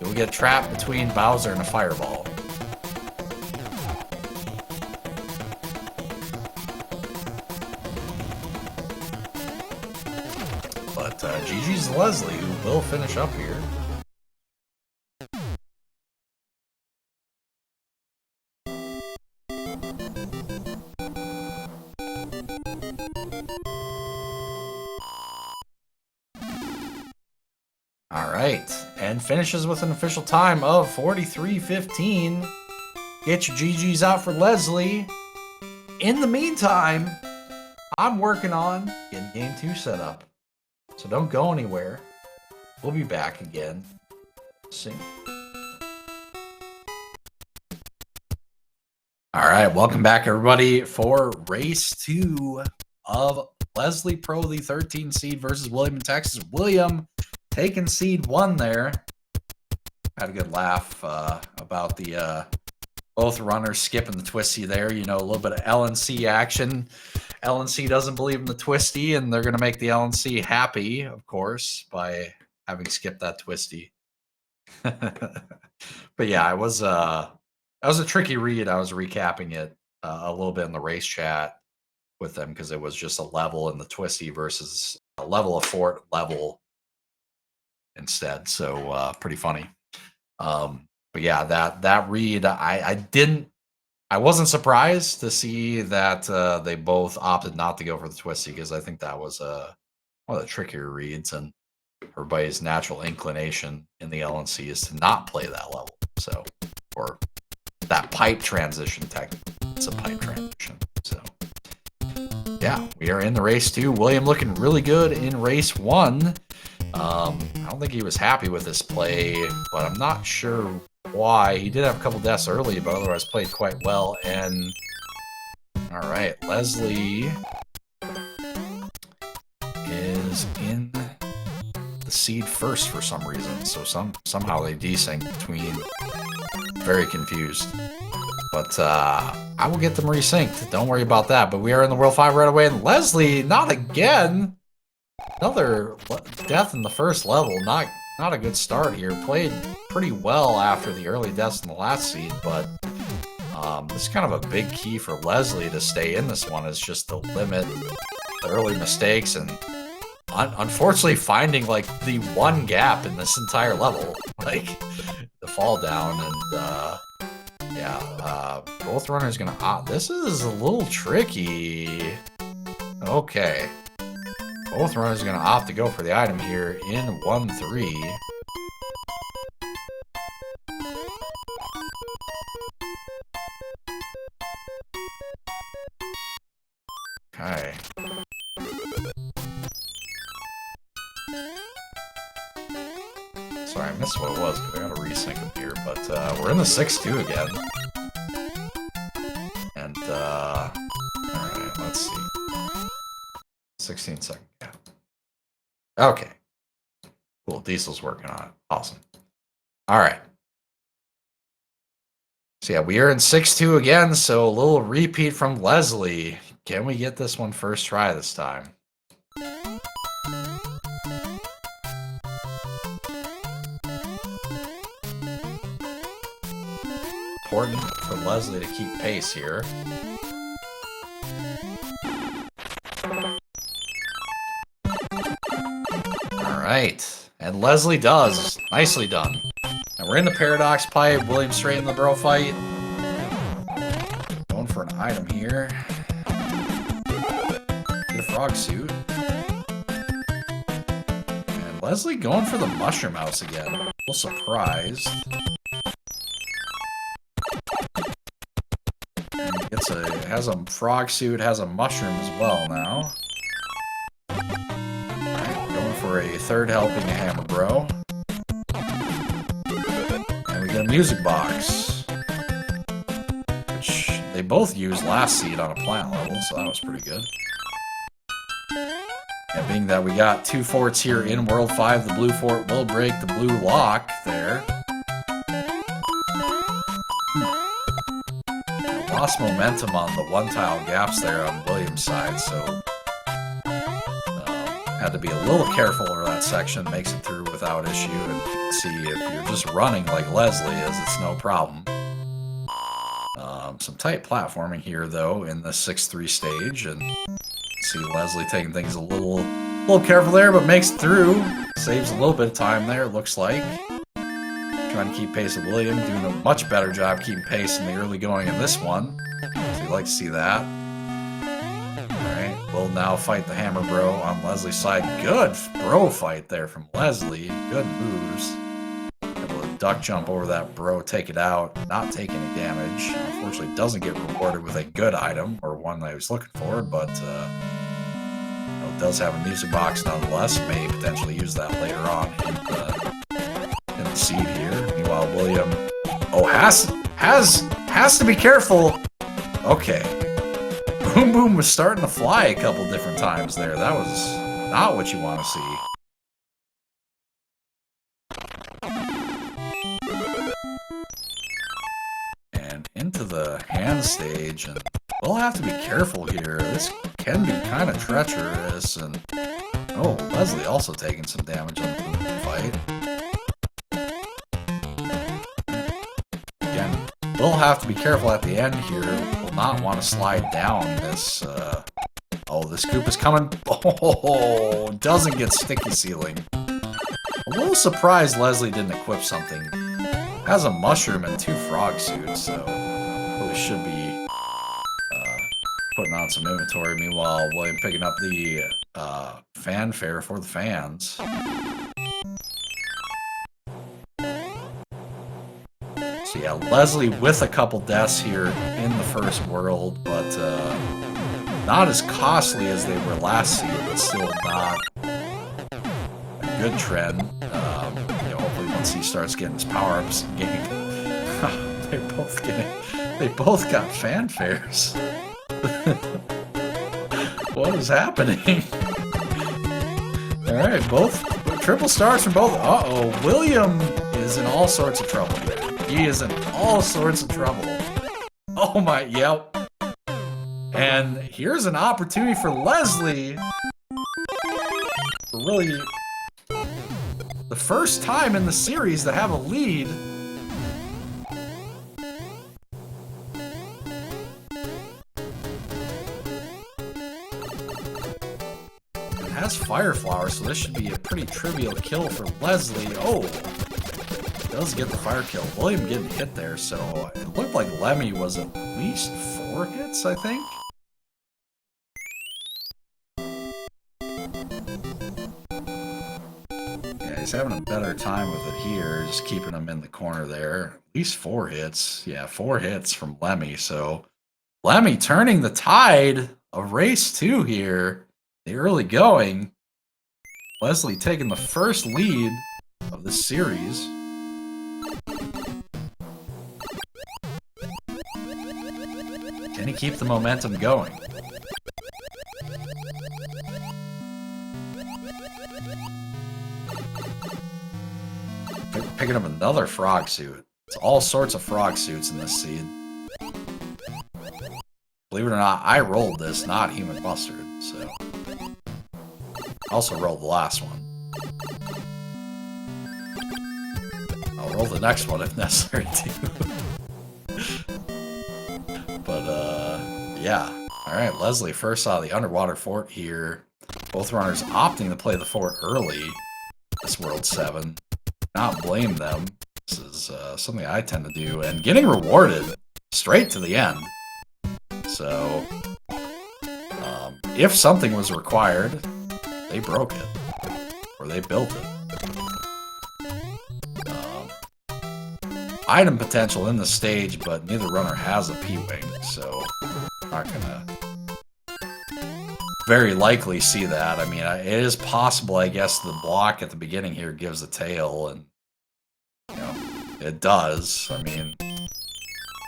You'll get trapped between Bowser and a fireball. But GG's Leslie, who will finish up here. Alright, and finishes with an official time of 43:15. Get your GGs out for Leslie. In the meantime, I'm working on getting game 2 set up. So don't go anywhere. We'll be back again soon. All right, welcome back, everybody, for race 2 of Leslie Pro, the 13 seed, versus WilliamInTX. William taking seed 1 there. Had a good laugh about the both runners skipping the twisty there. You know, a little bit of LNC action. LNC doesn't believe in the twisty, and they're going to make the LNC happy, of course, by having skipped that twisty. But yeah, it was a tricky read. I was recapping it a little bit in the race chat with them because it was just a level in the twisty versus a level of fort level instead. So pretty funny. But yeah, that read, I wasn't surprised to see that they both opted not to go for the twisty, because I think that was one of the trickier reads, and everybody's natural inclination in the LNC is to not play that level. So, or that pipe transition, technically. It's a pipe transition. So, yeah, we are in the race 2. William looking really good in race 1. I don't think he was happy with this play, but I'm not sure why. He did have a couple deaths early, but otherwise played quite well. And all right, Leslie is in the seed first for some reason. So somehow they desync between. Very confused. But I will get them resynced. Don't worry about that. But we are in the World 5 right away. And Leslie, not again. Another death in the first level. Not a good start here. Played pretty well after the early deaths in the last seed, but this is kind of a big key for Leslie to stay in this one, is just to limit the early mistakes and unfortunately finding like the one gap in this entire level, like the fall down. And yeah, both runners gonna opt. This is a little tricky. Okay. Both runners are going to opt to go for the item here in 1-3. Okay. Sorry, I missed what it was because I got to resync them here. But we're in the 6-2 again. And, alright, let's see. 16-second gap. Okay. Cool. Diesel's working on it. Awesome. All right. So yeah, we are in 6-2 again, so a little repeat from Leslie. Can we get this one first try this time? Important for Leslie to keep pace here. Right, and Leslie does. Nicely done. And we're in the Paradox Pipe. William straight in the bro fight. Going for an item here. Get a frog suit. And Leslie going for the mushroom house again. A little surprised. And has a frog suit, has a mushroom as well now. For a third helping of Hammer Bro. And we get a music box, which they both used last seed on a plant level, so that was pretty good. And being that we got 2 forts here in World 5, the blue fort will break the blue lock there. Lost momentum on the 1-tile gaps there on William's side, so had to be a little careful over that section. Makes it through without issue. And see, if you're just running like Leslie is, it's no problem. Some tight platforming here though in the 6-3 stage, and see Leslie taking things a little careful there, but makes it through. Saves a little bit of time there, it looks like. Trying to keep pace with William, doing a much better job keeping pace in the early going in this one. So you'd like to see that. Will now fight the Hammer Bro on Leslie's side. Good bro fight there from Leslie. Good moves. Able to duck jump over that bro, take it out, not take any damage. Unfortunately, doesn't get rewarded with a good item, or one that he was looking for, but does have a music box nonetheless. May potentially use that later on in the seed here. Meanwhile, William has to be careful. Okay. Boom Boom was starting to fly a couple different times there. That was not what you want to see. And into the hand stage, and we'll have to be careful here. This can be kind of treacherous, and oh, Leslie also taking some damage on the fight. Again, we'll have to be careful at the end here. We'll not want to slide down this. Oh, the scoop is coming. Oh, doesn't get sticky ceiling. A little surprised Leslie didn't equip something. Has a mushroom and 2 frog suits, so really should be putting on some inventory. Meanwhile, William picking up the fanfare for the fans. So yeah, Leslie with a couple deaths here in the first world, but not as costly as they were last season, but still not a good trend. You know, hopefully once he starts getting his power-ups gained, they both got fanfares. What is happening? All right, both triple stars from both. Uh-oh, William is in all sorts of trouble here. He is in all sorts of trouble. Oh my, yep. And here's an opportunity for Leslie. Really, the first time in the series to have a lead. It has Fire Flower, so this should be a pretty trivial kill for Leslie. Oh, does get the fire kill. William getting hit there, so it looked like Lemmy was at least 4 hits, I think. He's having a better time with it here, just keeping him in the corner there. At least 4 hits. Yeah, 4 hits from Lemmy. So Lemmy turning the tide of race 2 here. The early going. Leslie taking the first lead of this series. Can he keep the momentum going? Picking up another frog suit. It's all sorts of frog suits in this seed. Believe it or not, I rolled this, not Human Mustard, so. I also rolled the last one. I'll roll the next one if necessary too. But yeah. Alright, Leslie first saw the underwater fort here. Both runners opting to play the fort early. This World 7. Not blame them. This is something I tend to do, and getting rewarded straight to the end. So, if something was required, they broke it, or they built it. Item potential in the stage, but neither runner has a P-Wing, so not gonna very likely see that. I mean, it is possible, I guess, the block at the beginning here gives a tail, and, you know, it does. I mean,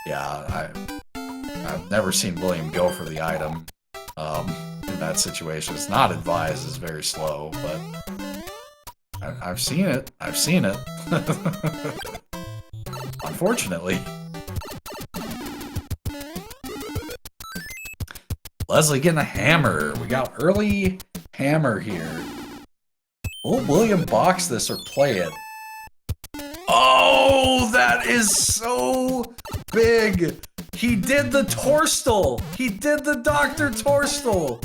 yeah, I've never seen William go for the item in that situation. It's not advised, it's very slow, but I've seen it. I've seen it. Unfortunately. Leslie getting a hammer. We got early hammer here. Will William box this or play it? Oh, that is so big. He did the Torstal. He did the Dr. Torstal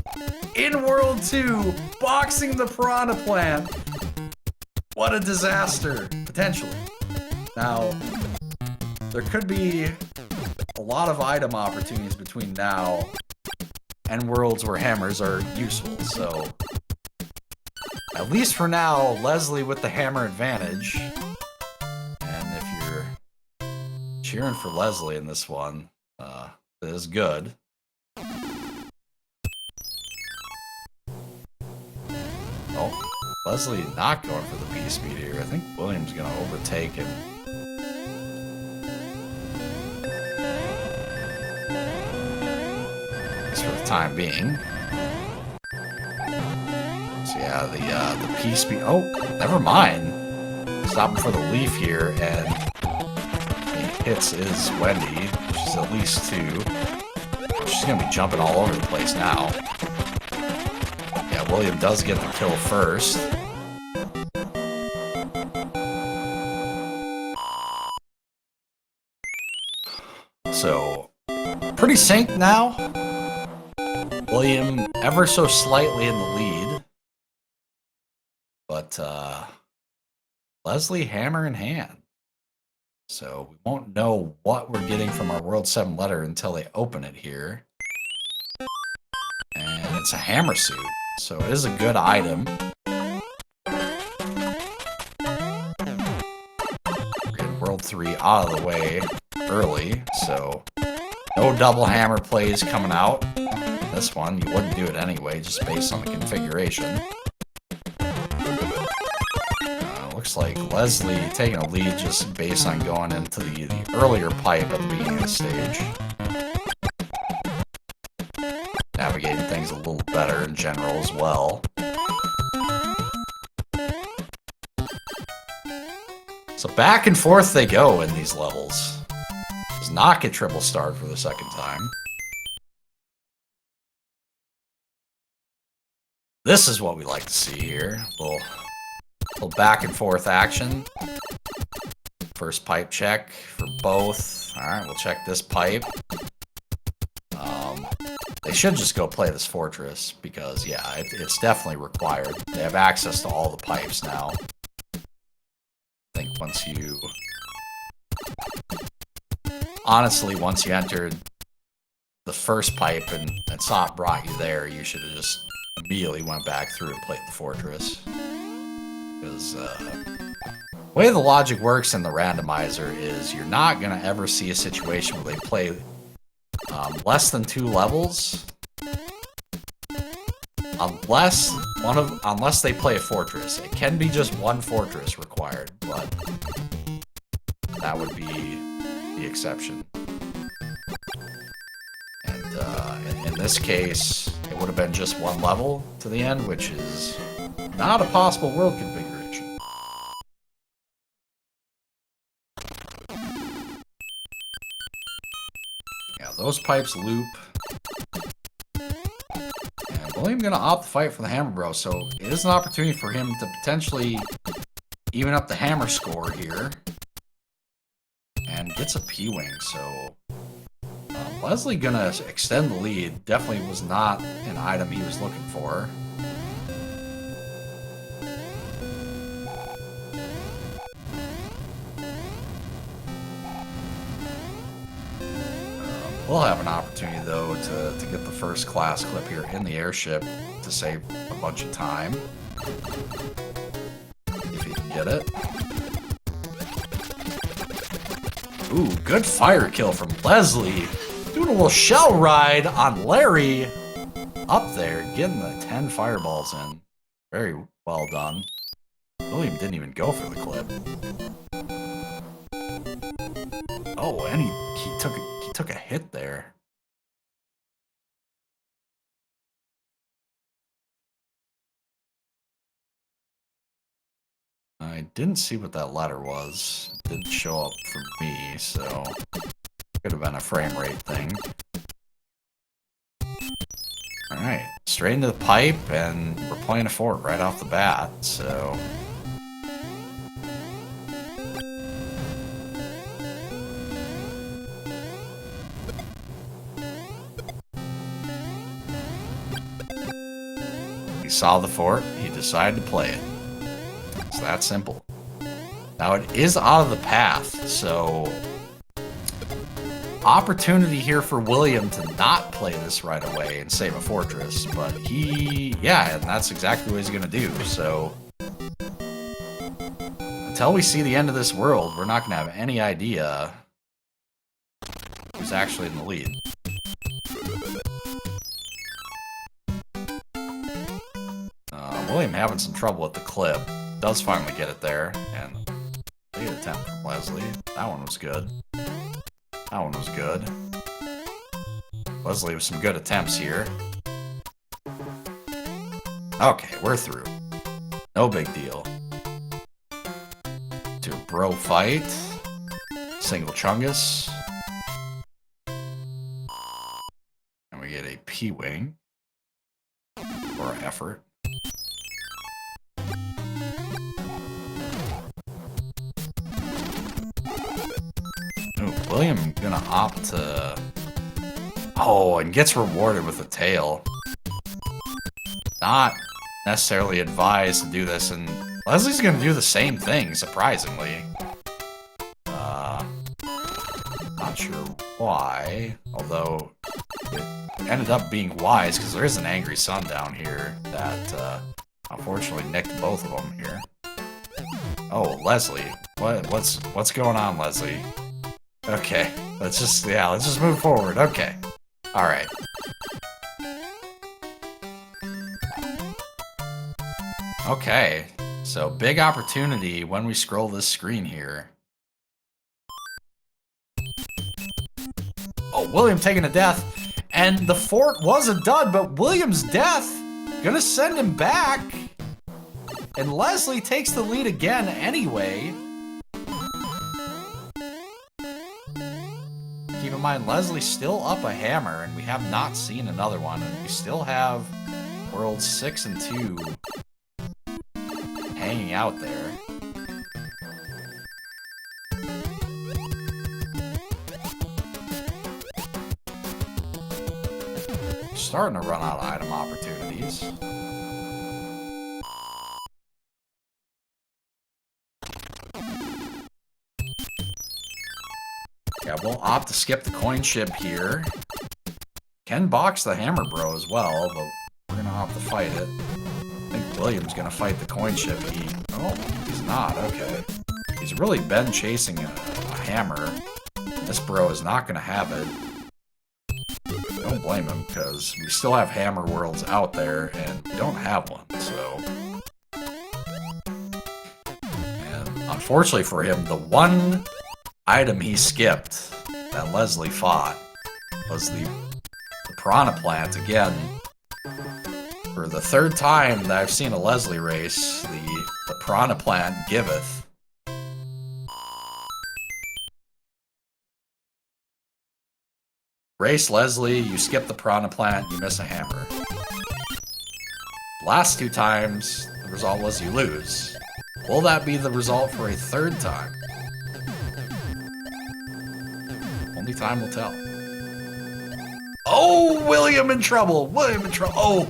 in World 2, boxing the Piranha Plant. What a disaster, potentially. Now, there could be a lot of item opportunities between now and worlds where hammers are useful, so at least for now, Leslie with the hammer advantage. And if you're cheering for Leslie in this one, it is good. Oh, Leslie not going for the P-Speed here. I think William's gonna overtake him. time being. So yeah, the piece be oh, never mind. Stopping for the leaf here, and the hits is Wendy, which is at least 2. She's gonna be jumping all over the place now. Yeah, William does get the kill first. So, pretty synced now. William ever so slightly in the lead. But, Leslie hammer in hand. So, we won't know what we're getting from our World 7 letter until they open it here. And it's a hammer suit. So, it is a good item. We're getting World 3 out of the way early, so no double hammer plays coming out. This one, you wouldn't do it anyway, just based on the configuration. Looks like Leslie taking a lead just based on going into the earlier pipe at the beginning of the stage. Navigating things a little better in general as well. So back and forth they go in these levels. Does not get triple starred for the second time. This is what we like to see here. A little back and forth action. First pipe check for both. Alright, we'll check this pipe. They should just go play this fortress because, yeah, it's definitely required. They have access to all the pipes now. I think once you... Honestly, once you entered the first pipe and Sop brought you there, you should have just immediately went back through and played the fortress. Because the way the logic works in the randomizer is you're not going to ever see a situation where they play less than 2 levels unless they play a fortress. It can be just 1 fortress required, but that would be the exception. And in this case, it would have been just 1 level to the end, which is not a possible world configuration. Yeah, those pipes loop. And William gonna opt to fight for the hammer bro, so it is an opportunity for him to potentially even up the hammer score here. And gets a P-Wing, so... Leslie gonna extend the lead. Definitely was not an item he was looking for. We'll have an opportunity, though, to get the first class clip here in the airship to save a bunch of time. If he can get it. Ooh, good fire kill from Leslie. Doing a little shell ride on Larry. Up there, getting the 10 fireballs in. Very well done. William didn't even go for the clip. Oh, and he took a hit there. I didn't see what that letter was. It didn't show up for me, so could have been a frame rate thing. Alright, straight into the pipe, and we're playing a fort right off the bat, so... He saw the fort, he decided to play it. It's that simple. Now it is out of the path, so... Opportunity here for William to not play this right away and save a fortress, but yeah, and that's exactly what he's gonna do, so... Until we see the end of this world, we're not gonna have any idea who's actually in the lead. William having some trouble with the clip. Does finally get it there, and big attempt from Leslie. That one was good. That one was good. Leslie with some good attempts here. Okay, we're through. No big deal. To bro fight. Single Chungus. And we get a P-Wing. For our effort. Ooh, William gonna opt to... Oh, and gets rewarded with a tail. Not necessarily advised to do this, and Leslie's gonna do the same thing, surprisingly. Not sure why, although it ended up being wise, because there is an angry sun down here that unfortunately nicked both of them here. Oh, Leslie. What's going on, Leslie? Okay, let's just move forward. Okay. Alright. Okay, so big opportunity when we scroll this screen here. Oh, William taking a death, and the fort was a dud, but William's death gonna send him back, and Leslie takes the lead again anyway. Keep in mind, Leslie's still up a hammer, and we have not seen another one, and we still have worlds 6 and 2 hanging out there. Starting to run out of item opportunities. Yeah, we'll opt to skip the coin ship here. Can box the hammer bro as well, but we're gonna opt to fight it. I think William's gonna fight the coin ship. Oh, he's not. Okay. He's really been chasing a hammer. This bro is not gonna have it. Don't blame him, because we still have hammer worlds out there, and we don't have one, so... And unfortunately for him, the one item he skipped that Leslie fought was the Piranha Plant again. For the third time that I've seen a Leslie race, the Piranha Plant giveth. Race Leslie, you skip the Piranha Plant, you miss a hammer. Last 2 times, the result was you lose. Will that be the result for a 3rd time? Only time will tell. Oh, William in trouble! William in trouble! Oh!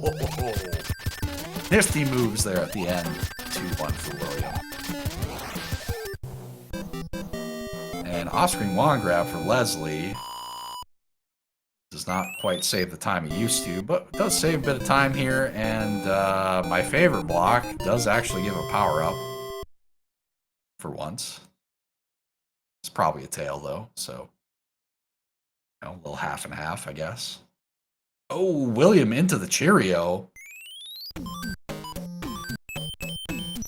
Nifty moves there at the end. 2-1 for William. And off-screen wand grab for Leslie. Does not quite save the time it used to, but it does save a bit of time here, and my favorite block does actually give a power-up. For once. It's probably a tail, though, so... You know, a little half and half, I guess. Oh, William into the Cheerio.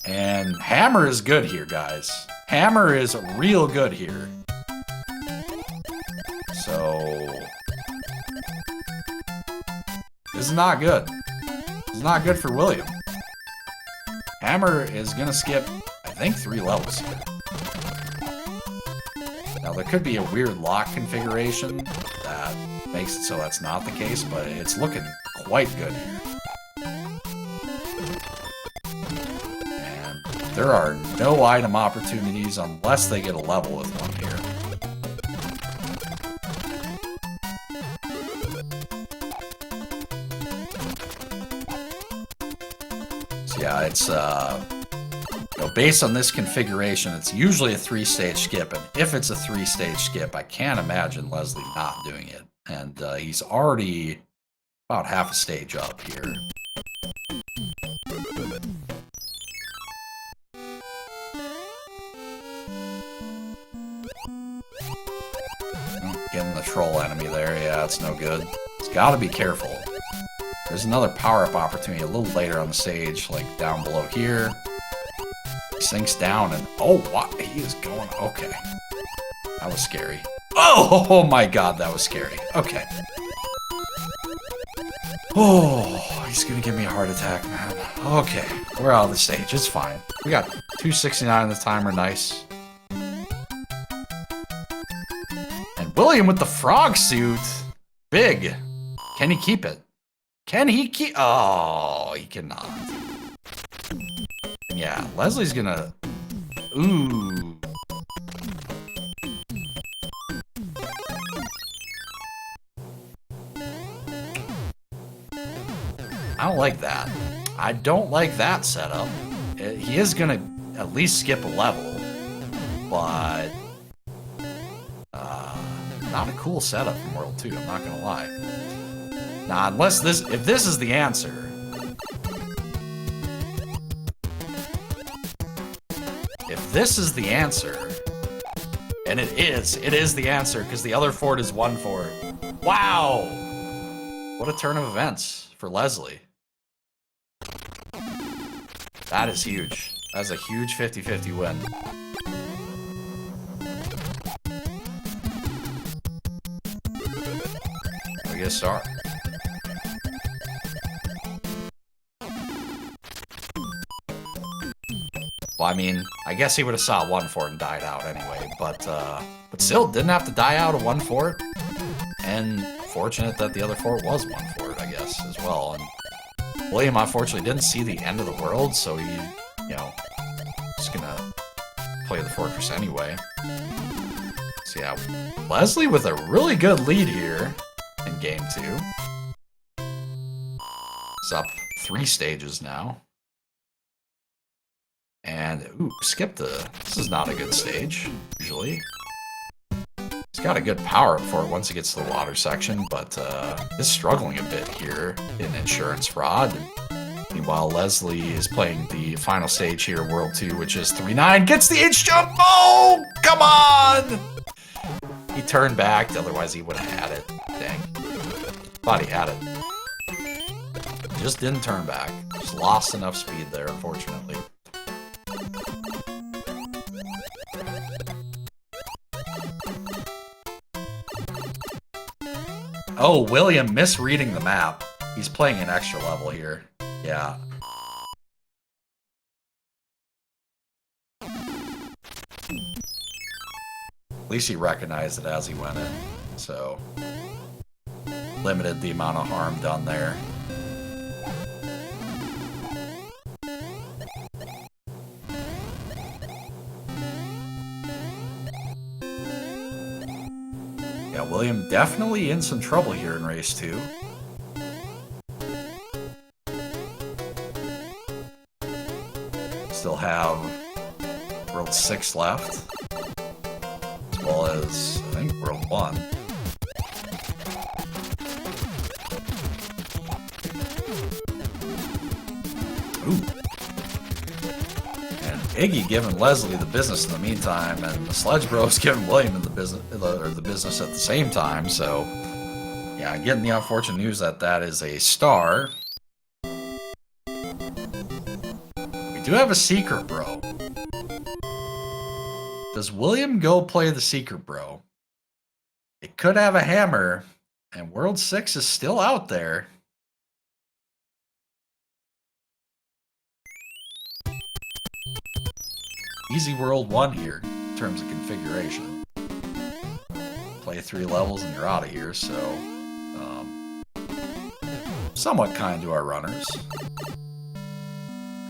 And Hammer is good here, guys. Hammer is real good here. So... This is not good. This is not good for William. Hammer is gonna skip, I think, 3 levels here. Now, there could be a weird lock configuration that makes it so that's not the case, but it's looking quite good here. And there are no item opportunities unless they get a level with one here. So yeah, it's based on this configuration, it's usually a 3-stage skip, and if it's a 3-stage skip, I can't imagine Leslie not doing it. And he's already about half a stage up here. Getting the troll enemy there, yeah, it's no good. He's got to be careful. There's another power-up opportunity a little later on the stage, like down below here. Sinks down and oh, what? He is going. Okay, that was scary. Oh my god, that was scary. Okay, Oh, he's gonna give me a heart attack, man. Okay, we're out of the stage. It's fine. We got 269 on the timer. Nice. And William with the frog suit. Big. Can he keep it? Can he keep... Oh, he cannot. Yeah, Leslie's gonna... Ooh. I don't like that. I don't like that setup. He is gonna at least skip a level, but not a cool setup from World 2, I'm not gonna lie. Now, unless if this is the answer, and it is the answer, because the other fort is one fort. Wow! What a turn of events for Leslie. That is huge. That's a huge 50-50 win. We get a star. Well, I mean, I guess he would have saw one fort and died out anyway, but still didn't have to die out of one fort. And fortunate that the other fort was one fort, I guess, as well. And William, unfortunately, didn't see the end of the world, so he, you know, just gonna play the fortress anyway. So yeah, Leslie with a really good lead here in game 2. He's up 3 stages now. And, ooh, skipped this is not a good stage, usually. He's got a good power up for it once he gets to the water section, but is struggling a bit here in insurance fraud. Meanwhile, Leslie is playing the final stage here, World 2, which is 3-9. Gets the H jump! Oh, come on! He turned back, otherwise he would have had it. Dang. Thought he had it. Just didn't turn back. Just lost enough speed there, unfortunately. Oh, William misreading the map. He's playing an extra level here. Yeah. At least he recognized it as he went in, so limited the amount of harm done there. Yeah, William definitely in some trouble here in race 2. Still have World 6 left, as well as, I think, World 1. Ooh. And Iggy giving Leslie the business in the meantime, and the Sledge Bros giving William the business at the same time. So, yeah, getting the unfortunate news that that is a star. We do have a Secret Bro. Does William go play the Secret Bro? It could have a hammer, and World 6 is still out there. Easy World 1 here, in terms of configuration. Play 3 levels and you're out of here, so... somewhat kind to our runners.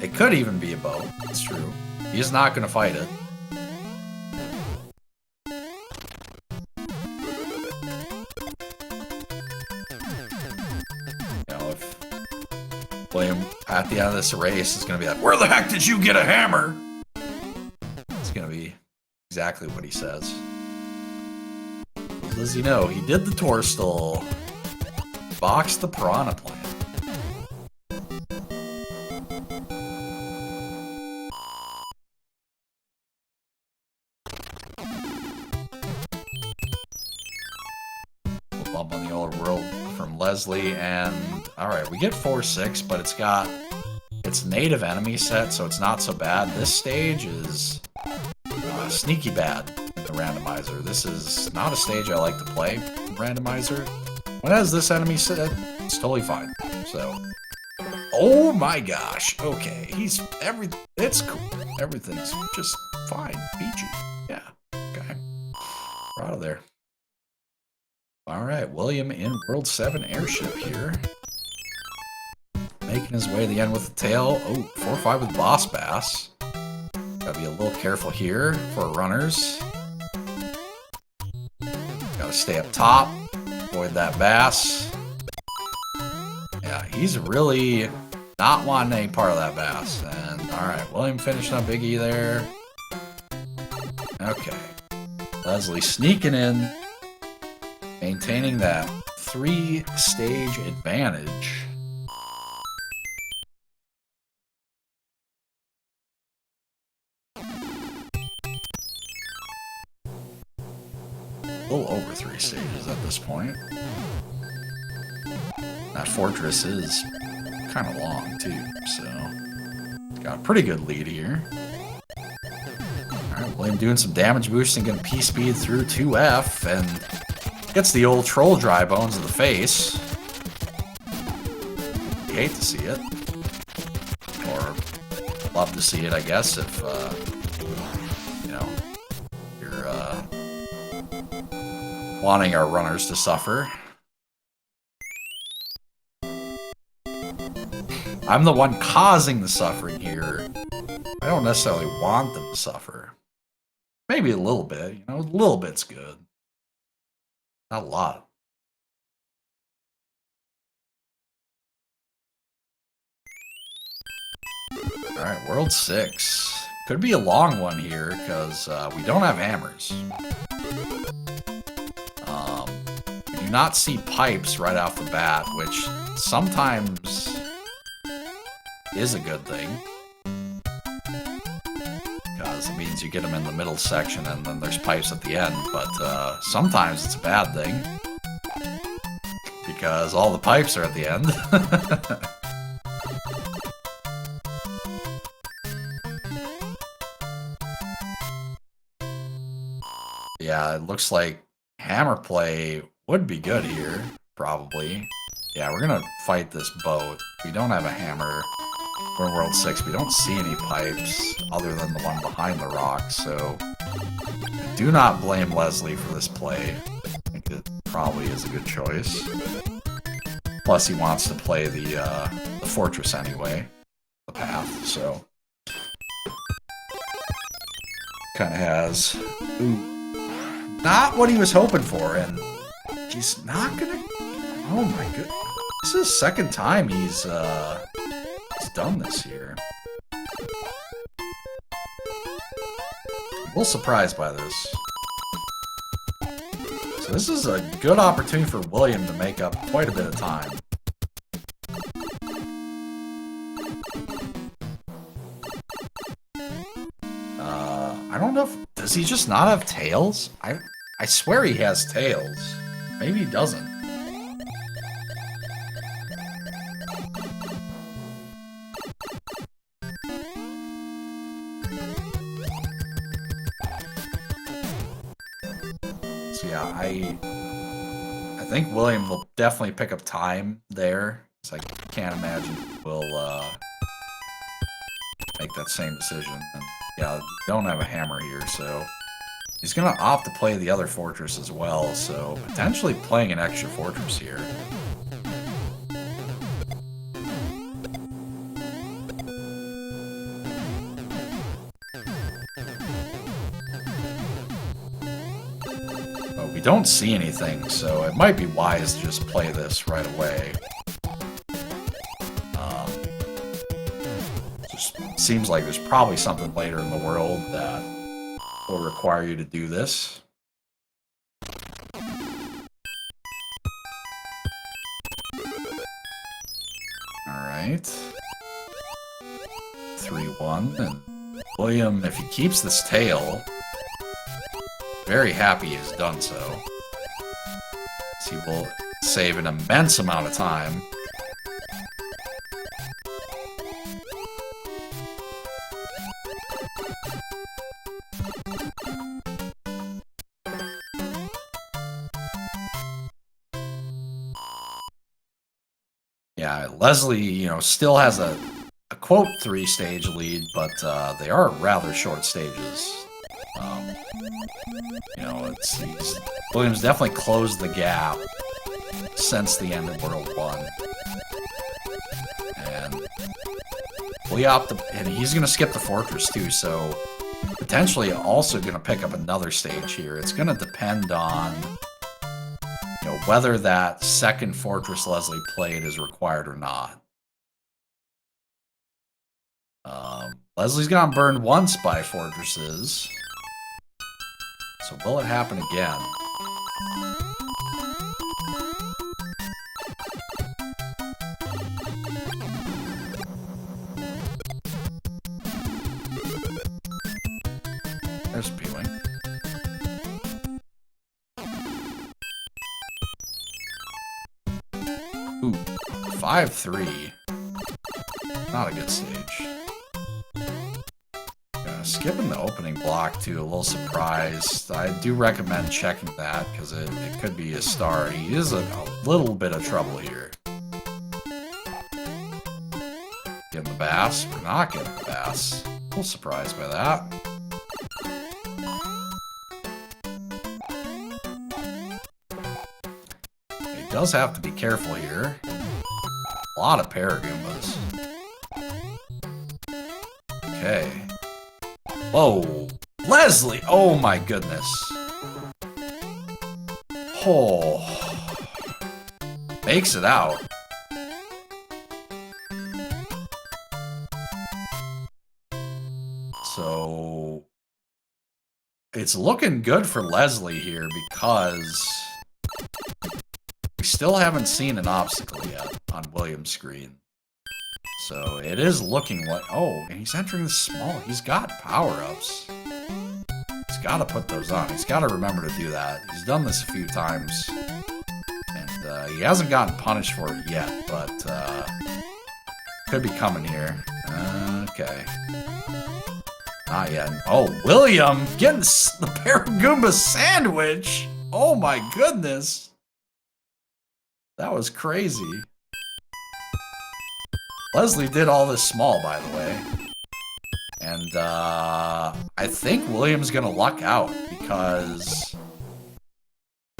It could even be a bow, it's true. He's not going to fight it. You know, if William, at the end of this race, is going to be like, "Where the heck did you get a hammer?" It's going to be exactly what he says. Little does he know, he did the Torstol. Boxed the Piranha Plant. Little bump on the old world from Leslie, and alright, we get 4-6, but it's got its native enemy set, so it's not so bad. This stage is sneaky bad in the randomizer. This is not a stage I like to play in randomizer. When has this enemy said? It's totally fine. So, oh my gosh. Okay, it's cool. Everything's just fine. Peachy. Yeah. Okay. We're out of there. All right, William in World 7 airship here. Making his way to the end with the tail. Oh, 4-5 with Boss Bass. Gotta be a little careful here for runners. Gotta stay up top. Avoid that bass. Yeah, he's really not wanting any part of that bass. And alright, William finished on Big E there. Okay. Leslie sneaking in. Maintaining that 3-stage advantage. A little over 3 stages at this point. That fortress is kind of long too, so got a pretty good lead here. Alright, William doing some damage boosting, getting P-speed through 2F, and gets the old troll dry bones in the face. You hate to see it. Or love to see it, I guess, if you know, you're wanting our runners to suffer. I'm the one causing the suffering here. I don't necessarily want them to suffer. Maybe a little bit, you know, a little bit's good. Not a lot. Alright, World 6. Could be a long one here, because we don't have hammers. We do not see pipes right off the bat, which sometimes is a good thing. Because it means you get them in the middle section and then there's pipes at the end, but sometimes it's a bad thing. Because all the pipes are at the end. Yeah, it looks like hammer play would be good here, probably. Yeah, we're gonna fight this boat. We don't have a hammer. We're in World 6. We don't see any pipes other than the one behind the rock, so do not blame Leslie for this play. I think it probably is a good choice. Plus, he wants to play the fortress anyway, the path, so kind of has not what he was hoping for, and he's not gonna. Oh my goodness! This is the second time he's done this year. I'm a little surprised by this. So this is a good opportunity for William to make up quite a bit of time. I don't know if... Does he just not have tails? I swear he has tails. Maybe he doesn't. Yeah, I think William will definitely pick up time there, because I can't imagine we'll make that same decision. And yeah, don't have a hammer here, so he's gonna opt to play the other fortress as well, so potentially playing an extra fortress here. Don't see anything, so it might be wise to just play this right away. Just seems like there's probably something later in the world that will require you to do this. Alright. 3-1, and William, if he keeps this tail, very happy he's done so. He will save an immense amount of time. Yeah, Leslie, you know, still has a quote 3-stage lead, but they are rather short stages. You know, Williams definitely closed the gap since the end of World 1. And and he's going to skip the Fortress too, so potentially also going to pick up another stage here. It's going to depend on, you know, whether that second Fortress Leslie played is required or not. Leslie's gotten burned once by Fortresses. So will it happen again? There's P-Wing. Ooh, 5-3. Not a good stage. Skipping the opening block too, a little surprised. I do recommend checking that because it could be a star. He is a little bit of trouble here. Getting the bass? We're not getting the bass. A little surprised by that. He does have to be careful here. A lot of Paragoombas. Okay. Whoa, Leslie! Oh my goodness. Oh. Makes it out. So it's looking good for Leslie here because we still haven't seen an obstacle yet on William's screen. So it is looking like, oh, and he's entering the small. He's got power-ups. He's got to put those on. He's got to remember to do that. He's done this a few times. And he hasn't gotten punished for it yet, but could be coming here. Okay. Not yet. Oh, William getting the Paragoomba sandwich. Oh my goodness. That was crazy. Leslie did all this small, by the way. And I think William's gonna luck out because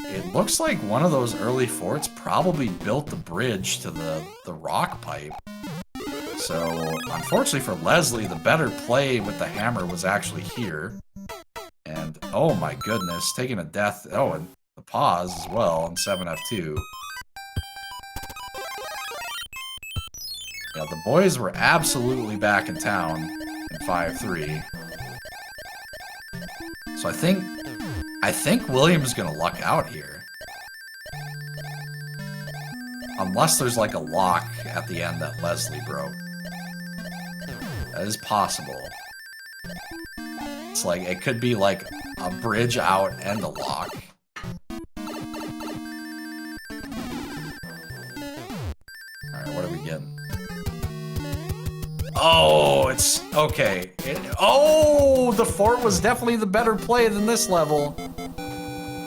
it looks like one of those early forts probably built the bridge to the rock pipe. So unfortunately for Leslie, the better play with the hammer was actually here. And oh my goodness, taking a death. Oh, and the pause as well on 7F2. Yeah, the boys were absolutely back in town in 5-3. So I think William's gonna luck out here. Unless there's like a lock at the end that Leslie broke. That is possible. It's like, it could be like a bridge out and a lock. Alright, what are we getting? Oh, it's okay. Oh, the fort was definitely the better play than this level.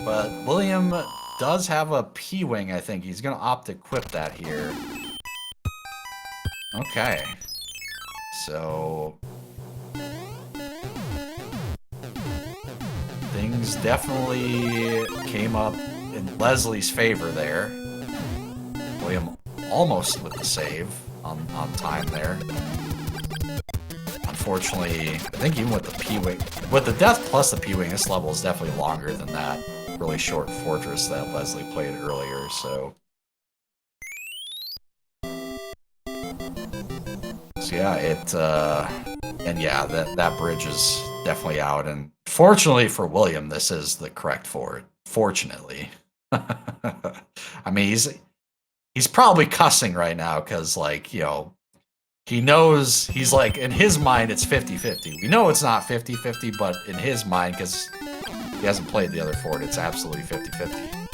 But William does have a P-Wing, I think. He's going to opt to equip that here. Okay. So things definitely came up in Leslie's favor there. William almost with the save on time there. Unfortunately, I think even with the P-Wing, with the death plus the P-Wing, this level is definitely longer than that really short fortress that Leslie played earlier, so. So yeah, and yeah, that bridge is definitely out, and fortunately for William, this is the correct fort. Fortunately. I mean, he's probably cussing right now, because, like, you know, he knows, he's like, in his mind, it's 50-50. We know it's not 50-50, but in his mind, because he hasn't played the other fort, it's absolutely 50-50.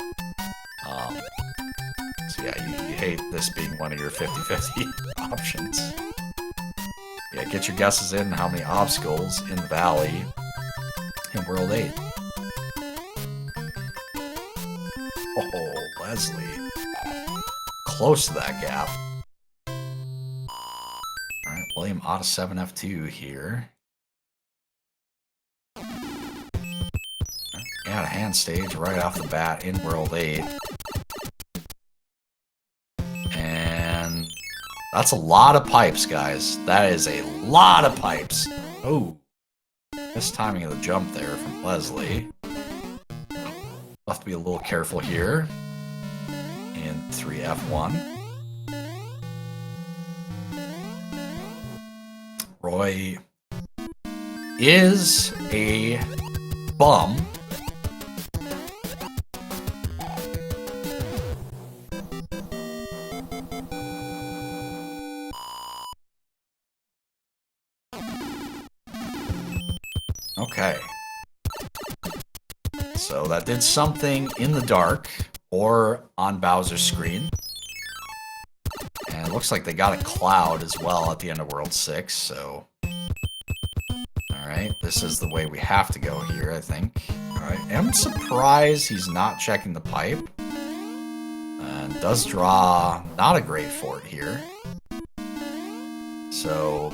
So yeah, you hate this being one of your 50-50 options. Yeah, get your guesses in how many obstacles in the valley in World 8. Oh, Leslie. Close to that gap. William out of 7F2 here. Got a hand stage right off the bat in World 8. And that's a lot of pipes, guys. That is a lot of pipes. Oh, this timing of the jump there from Leslie. We'll have to be a little careful here in 3F1. Roy is a bum. Okay. So that did something in the dark or on Bowser's screen. And it looks like they got a cloud as well at the end of World 6, so... Alright, this is the way we have to go here, I think. Alright, I'm surprised he's not checking the pipe. And does draw not a great fort here. So...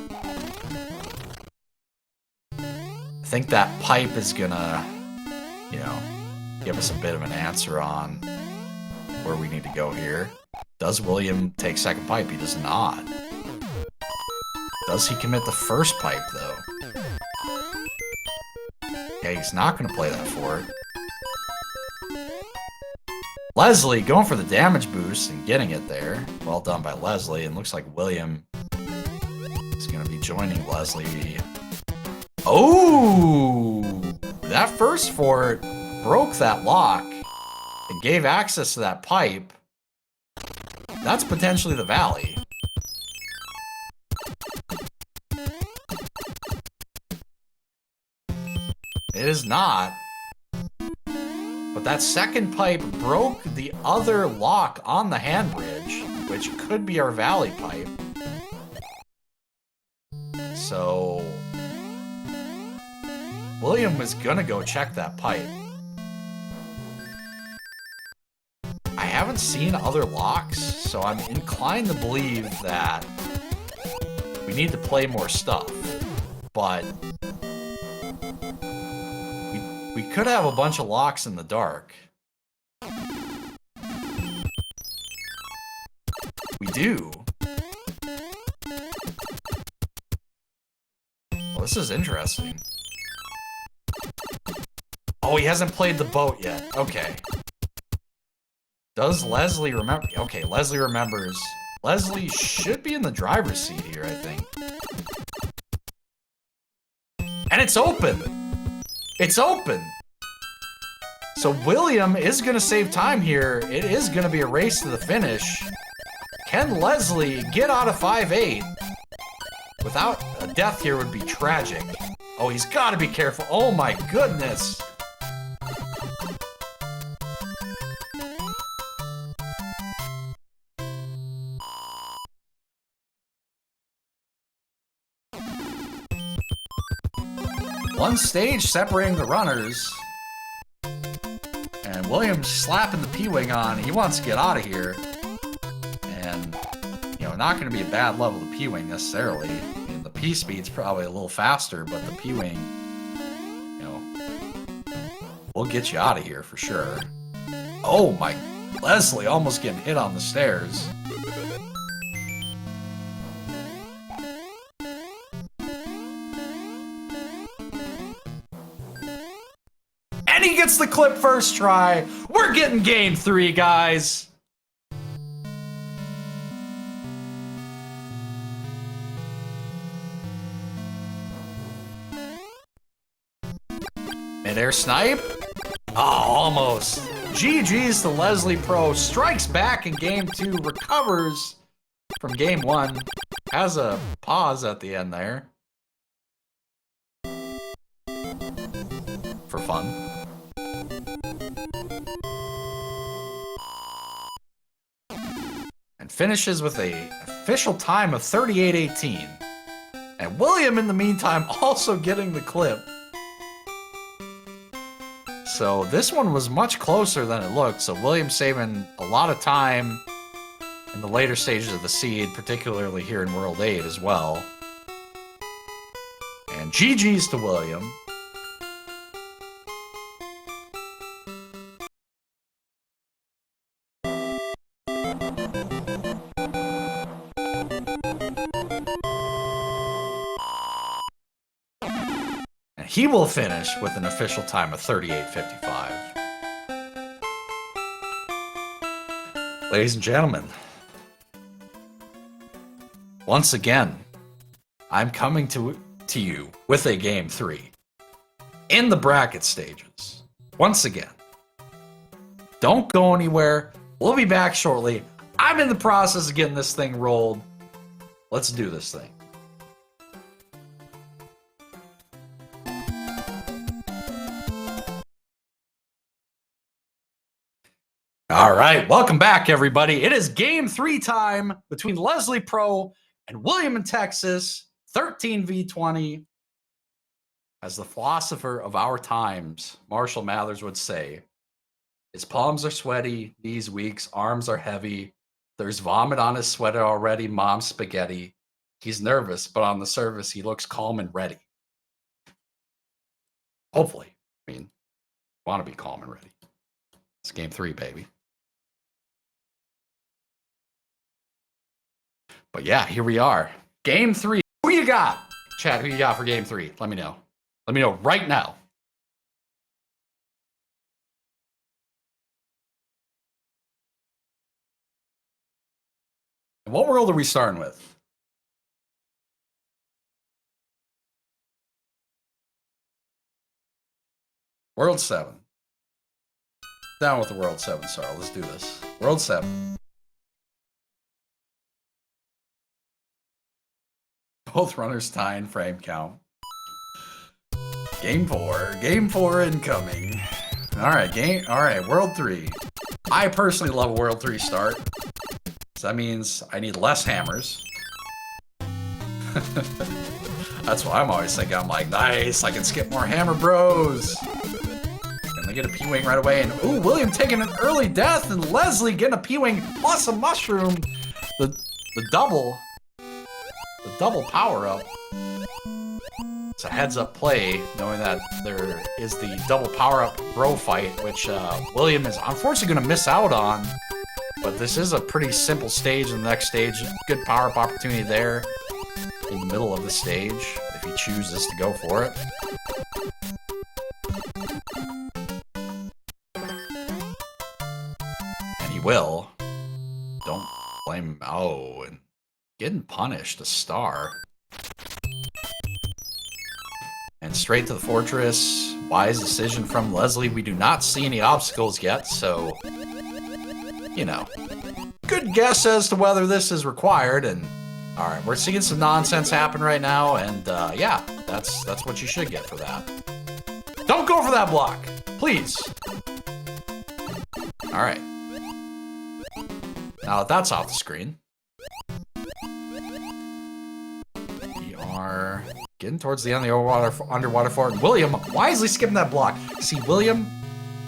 I think that pipe is gonna, you know, give us a bit of an answer on where we need to go here. Does William take second pipe? He does not. Does he commit the first pipe, though? Okay, he's not going to play that fort. Leslie going for the damage boost and getting it there. Well done by Leslie. And looks like William is going to be joining Leslie. Oh! That first fort broke that lock and gave access to that pipe. That's potentially the valley. It is not. But that second pipe broke the other lock on the hand bridge, which could be our valley pipe. So... William was gonna go check that pipe. I haven't seen other locks, so I'm inclined to believe that we need to play more stuff. But we could have a bunch of locks in the dark. We do. Well, this is interesting. Oh, he hasn't played the boat yet. Okay. Does Leslie remember? Okay, Leslie remembers. Leslie should be in the driver's seat here, I think. And it's open! It's open! So William is going to save time here. It is going to be a race to the finish. Can Leslie get out of 5-8? Without a death here would be tragic. Oh, he's got to be careful. Oh my goodness! One stage separating the runners. And William's slapping the P-Wing on. He wants to get out of here. And, you know, not going to be a bad level of P-Wing necessarily. I mean, the P-Speed's probably a little faster, but the P-Wing, you know, will get you out of here for sure. Oh my, Leslie almost getting hit on the stairs. And he gets the clip first try. We're getting game 3, guys. Mid-air snipe. Oh, almost. GG's to Leslie Pro. Strikes back in game 2. Recovers from game 1. Has a pause at the end there. For fun. And finishes with an official time of 38:18. And William, in the meantime, also getting the clip. So this one was much closer than it looked. So William saving a lot of time in the later stages of the seed, particularly here in World 8 as well. And GG's to William. And he will finish with an official time of 38:55. Ladies and gentlemen, once again, I'm coming to you with a game 3 in the bracket stages. Once again, don't go anywhere. We'll be back shortly. I'm in the process of getting this thing rolled. Let's do this thing. All right, welcome back, everybody. It is game 3 time between Leslie Pro and WilliamInTX, 13v20. As the philosopher of our times, Marshall Mathers would say, his palms are sweaty, knees weak, arms are heavy. There's vomit on his sweater already, mom's spaghetti. He's nervous, but on the surface, he looks calm and ready. Hopefully. I mean, want to be calm and ready. It's game 3, baby. But yeah, here we are. Game 3. Who you got? Chat, who you got for game 3? Let me know. Let me know right now. And what world are we starting with? World 7. Down with the World 7, sorry. Let's do this. World 7. Both runners tie in frame count. Game 4. Game 4 incoming. Alright, World 3. I personally love a World 3 start. So that means I need less hammers. That's what I'm always thinking. I'm like, nice, I can skip more hammer bros. And they get a P-Wing right away. And ooh, William taking an early death, and Leslie getting a P-Wing plus a mushroom. The double power-up. It's a heads-up play, knowing that there is the double power-up bro fight, which William is unfortunately going to miss out on. But this is a pretty simple stage. In the next stage, good power-up opportunity there in the middle of the stage, if he chooses to go for it. And he will. Don't blame him. Oh, and getting punished, a star. And straight to the fortress. Wise decision from Leslie. We do not see any obstacles yet, so, you know, good guess as to whether this is required. And all right, we're seeing some nonsense happen right now, and yeah, that's what you should get for that. Don't go for that block, please. All right. Now that that's off the screen, we are getting towards the end of the underwater fort. And William wisely skipping that block. See, William,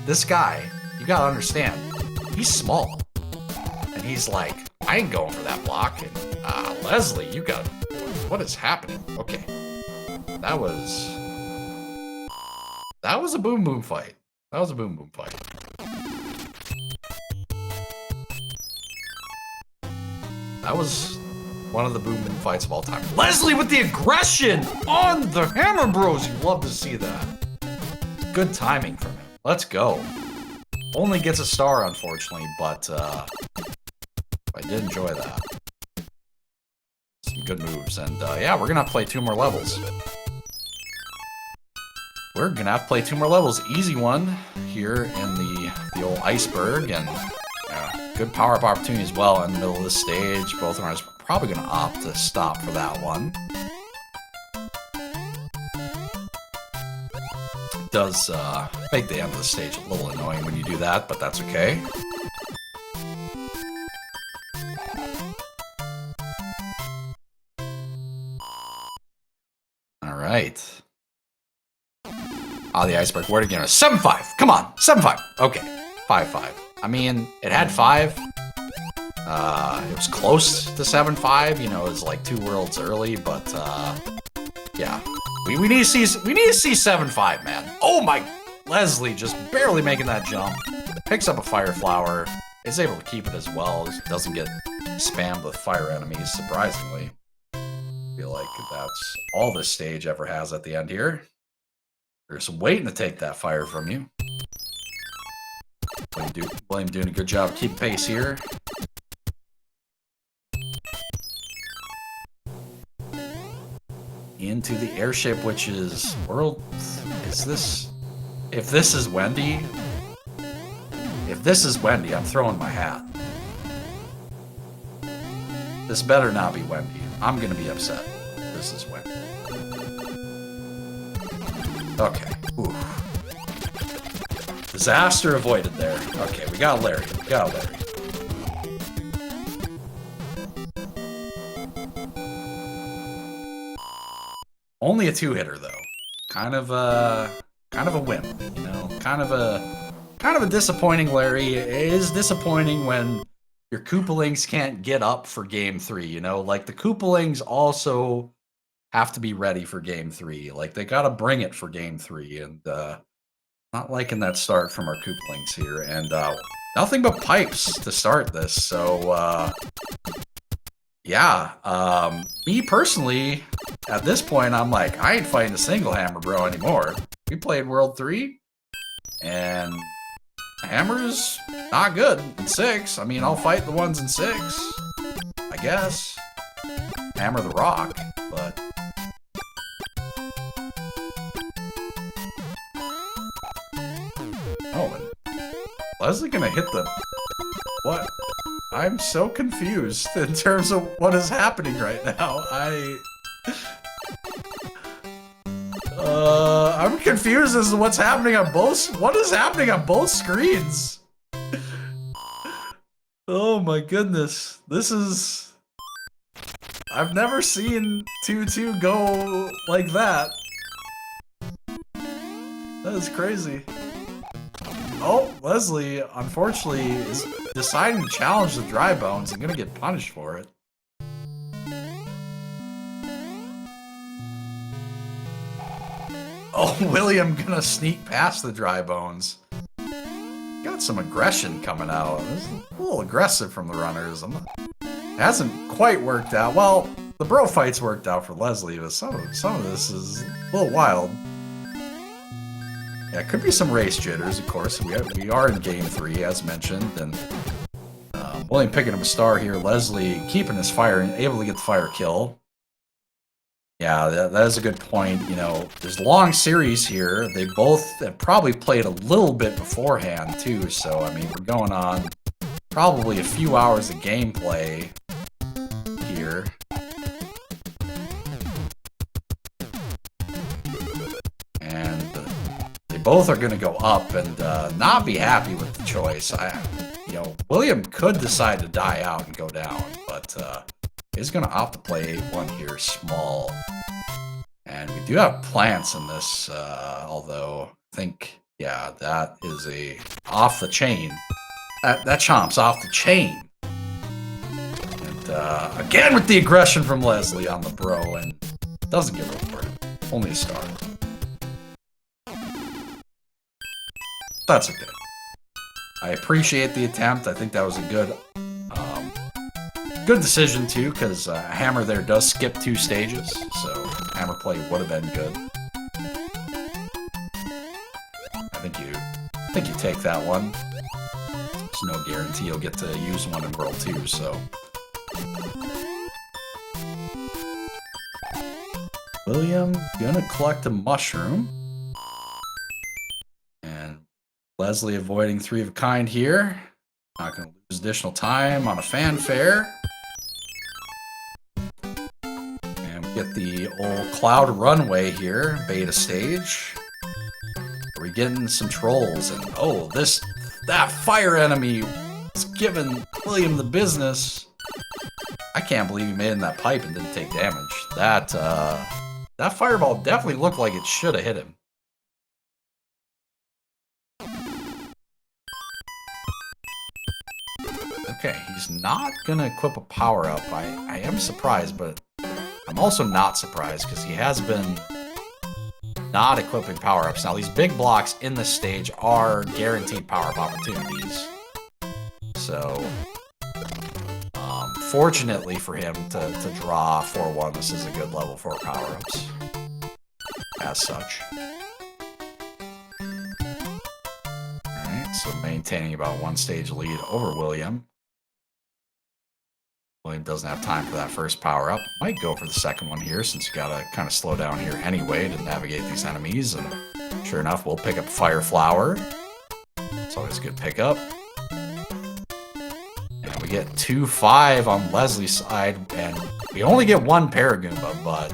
this guy, you gotta understand, he's small. And he's like, I ain't going for that block. And Leslie, you got, what is happening? Okay. That was a boom boom fight. That was a boom boom fight. That was one of the boom boom fights of all time. Leslie with the aggression on the Hammer Bros. You love to see that. Good timing from him. Let's go. Only gets a star, unfortunately, but I did enjoy that. Some good moves. And yeah, we're gonna have to play 2 more levels. We're gonna have to play 2 more levels. Easy one here in the old iceberg, and good power-up opportunity as well in the middle of the stage. Both of us are probably gonna opt to stop for that one. It does make the end of the stage a little annoying when you do that, but that's okay. All right. Oh, the iceberg. Word again. 7-5. Come on. 7-5. Okay. 5-5. I mean, it had 5. It was close to 7-5. You know, it was like 2 worlds early, but yeah. We need to see 7-5, man. Oh my, Leslie just barely making that jump. Picks up a fire flower. Is able to keep it as well. Doesn't get spammed with fire enemies, surprisingly. I feel like that's all this stage ever has at the end here. They're just waiting to take that fire from you. William doing a good job keeping pace here. Into the airship, which is world. Is this? If this is Wendy, I'm throwing my hat. This better not be Wendy. I'm gonna be upset. This is Wendy. Okay. Ooh. Disaster avoided there. Okay, we got Larry. Only a 2-hitter though. Kind of a win, you know. Kind of a disappointing Larry. It is disappointing when your Koopalings can't get up for game 3, you know? Like, the Koopalings also have to be ready for game 3. Like, they gotta bring it for game 3, and not liking that start from our Koopalings here. And nothing but pipes to start this, so yeah. Me personally, at this point, I'm like, I ain't fighting a single hammer bro anymore. We played World 3, and hammer's not good in 6. I mean, I'll fight the ones in 6, I guess. Hammer the rock, but... Oh, and Leslie gonna hit the... What? I'm so confused in terms of what is happening right now. I'm confused as to what's happening on both. What is happening on both screens? Oh my goodness. This is... I've never seen 2-2 go like that. That is crazy. Oh, Leslie, unfortunately, is deciding to challenge the dry bones and gonna get punished for it. Oh, William gonna sneak past the dry bones. Got some aggression coming out. This is a little aggressive from the runners. It hasn't quite worked out. Well, the bro fights worked out for Leslie, but some of this is a little wild. Yeah, it could be some race jitters, of course. We are in game 3, as mentioned, and William picking up a star here. Leslie keeping his fire and able to get the fire kill. Yeah, that is a good point. You know, there's long series here. They both have probably played a little bit beforehand, too. So, I mean, we're going on probably a few hours of gameplay here. And they both are going to go up and not be happy with the choice. You know, William could decide to die out and go down, but he's going to opt to play one here, small. And we do have plants in this, although I think, yeah, that is a off the chain. That chomp's off the chain. And again with the aggression from Leslie on the bro, and doesn't get rewarded. Only a star. That's okay. I appreciate the attempt. I think that was a good decision too, because Hammer there does skip 2 stages, so Hammer play would have been good. I think you take that one. There's no guarantee you'll get to use one in World 2, so. William gonna collect a mushroom. And Leslie avoiding 3 of a kind here. Not gonna lose additional time on a fanfare. And we get the old cloud runway here, beta stage. Are we getting some trolls? And oh, that fire enemy is giving William the business. I can't believe he made it in that pipe and didn't take damage. That fireball definitely looked like it should have hit him. Okay, he's not gonna equip a power-up. I am surprised, but I'm also not surprised because he has been not equipping power-ups. Now, these big blocks in this stage are guaranteed power-up opportunities. So, fortunately for him to draw 4-1, this is a good level for power-ups. As such. Alright, so maintaining about 1 stage lead over William. William doesn't have time for that first power-up. Might go for the second one here, since you gotta kind of slow down here anyway to navigate these enemies. And sure enough, we'll pick up Fire Flower. It's always a good pickup. And we get 2-5 on Leslie's side, and we only get 1 Paragoomba, but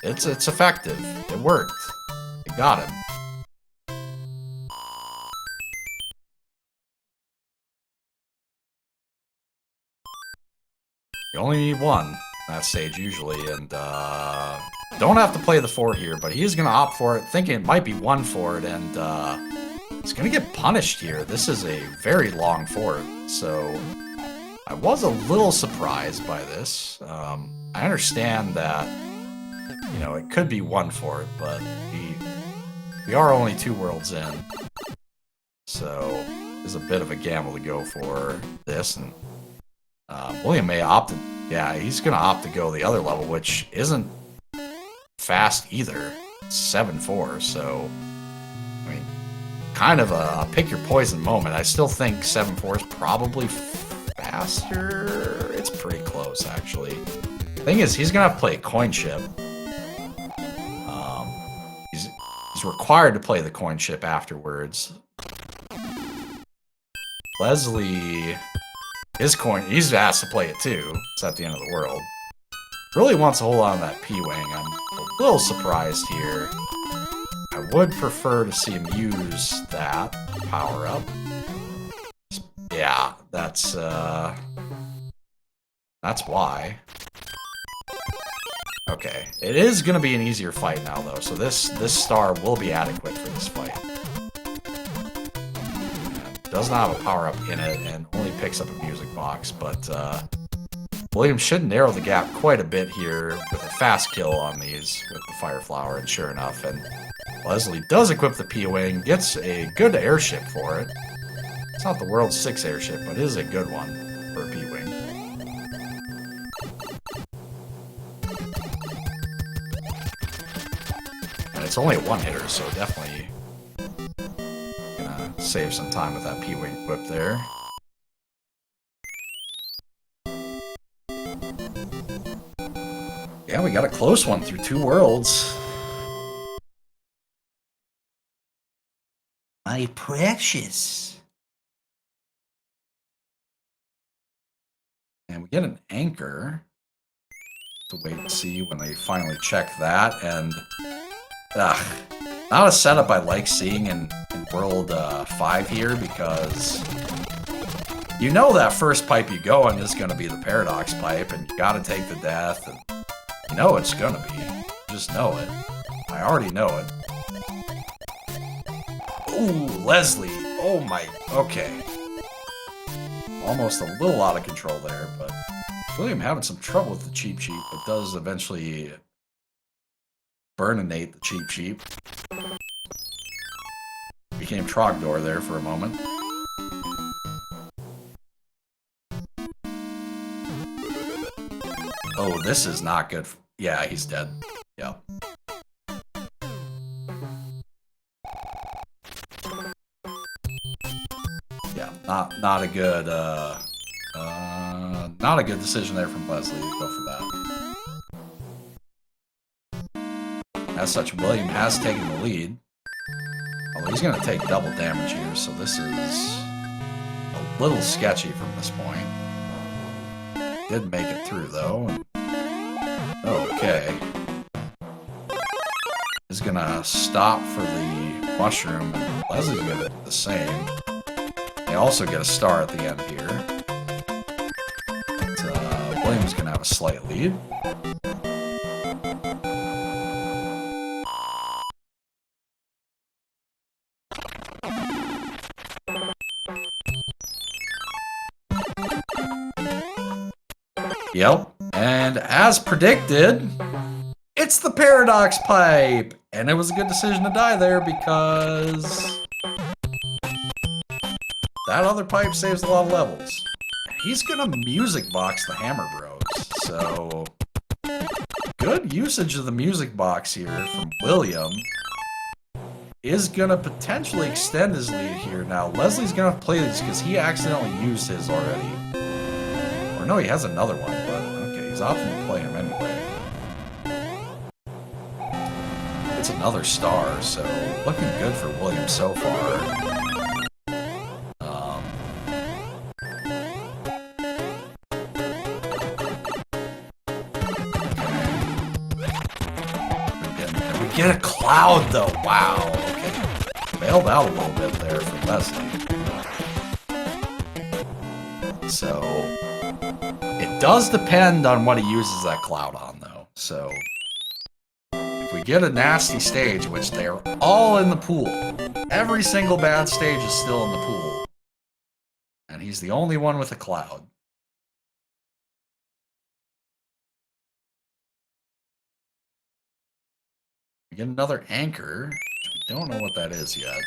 it's effective. It worked. It got him. You only need 1 in that stage usually, and don't have to play the 4 here, but he's going to opt for it, thinking it might be 1 for it, and he's going to get punished here. This is a very long 4, so I was a little surprised by this. I understand that, you know, it could be 1 for it, but we are only 2 worlds in, so there's a bit of a gamble to go for this, and William may opt, yeah, he's going to opt to go the other level, which isn't fast either. It's 7-4, so, I mean, kind of a pick your poison moment. I still think 7-4 is probably faster. It's pretty close, actually. Thing is, he's going to have to play a coin chip. He's required to play the coin chip afterwards. Leslie... his coin, he's asked to play it too. It's at the end of the world. Really wants to hold on to that P-Wing. I'm a little surprised here. I would prefer to see him use that power-up. Yeah, that's why. Okay, it is going to be an easier fight now, though, so this star will be adequate for this fight. Does not have a power-up in it, and only picks up a music box, but William should narrow the gap quite a bit here with a fast kill on these with the Fire Flower, and sure enough, and Leslie does equip the P-Wing, gets a good airship for it. It's not the world's 6th airship, but it is a good one for a P-Wing. And it's only a 1-hitter, so definitely gonna save some time with that P-Wing equip there. Yeah, we got a close one through 2 worlds. My precious. And we get an anchor. To wait and see when they finally check that. And not a setup I like seeing in World 5 here, because you know that first pipe you go in is going to be the Paradox pipe, and you got to take the death, and you know it's going to be. You just know it. I already know it. Ooh, Leslie. Oh my, okay. Almost a little out of control there, but William having some trouble with the Cheep Cheep, but does eventually burninate the Cheep Cheep. Became Trogdor there for a moment. Oh, this is not good. Yeah, he's dead. Yeah. Yeah, not a good not a good decision there from Leslie to go for that. As such, William has taken the lead. Although he's going to take double damage here, so this is a little sketchy from this point. Did make it through, though. Okay. He's going to stop for the mushroom, and Leslie's going to do the same. They also get a star at the end here. But, William's going to have a slight lead. Yep, and as predicted, it's the Paradox Pipe! And it was a good decision to die there because that other pipe saves a lot of levels. He's gonna music box the Hammer Bros, so good usage of the music box here from William is gonna potentially extend his lead here. Now, Leslie's gonna play this because he accidentally used his already. Or no, he has another one, but okay, he's opting to play him anyway. It's another star, so looking good for William so far. Get a cloud though, wow, okay. Bailed out a little bit there for Leslie. So, it does depend on what he uses that cloud on though. So, if we get a nasty stage, which they're all in the pool, every single bad stage is still in the pool. And he's the only one with a cloud. We get another anchor. We don't know what that is yet.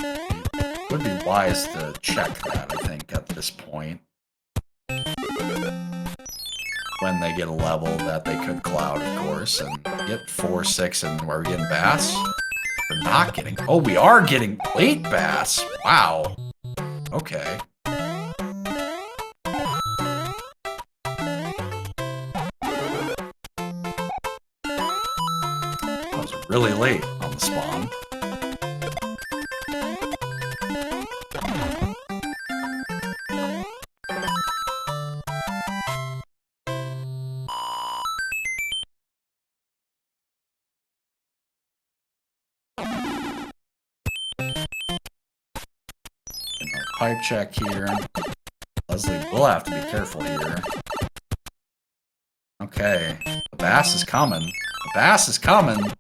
It would be wise to check that, I think, at this point. When they get a level that they could cloud, of course, and get 4, 6, and are we getting bass? We're not getting... Oh, we are getting late bass! Wow. Okay. Really late on the spawn. Pipe check here. Leslie will have to be careful here. Okay, the bass is coming. The bass is coming.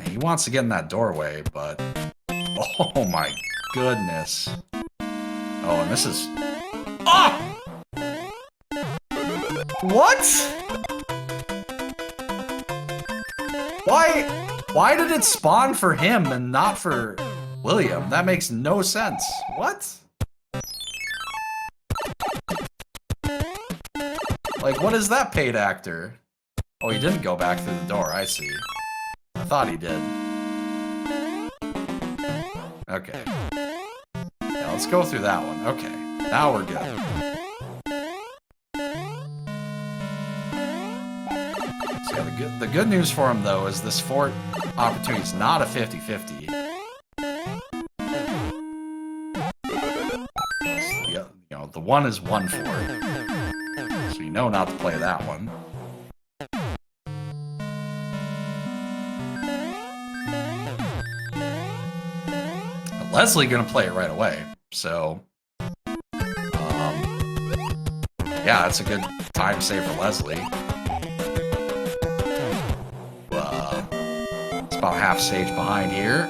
He wants to get in that doorway, but... Oh my goodness. Oh, and this is... Ah! What? Why did it spawn for him and not for William? That makes no sense. What? Like, what is that paid actor? Oh, he didn't go back through the door, I see. I thought he did. Okay. Yeah, let's go through that one. Okay. Now we're good. So yeah, the good news for him, though, is this fort opportunity is not a 50-50. You know, the one is 1 fort. So you know not to play that one. Leslie gonna play it right away, so yeah, it's a good time save for Leslie. It's about half stage behind here.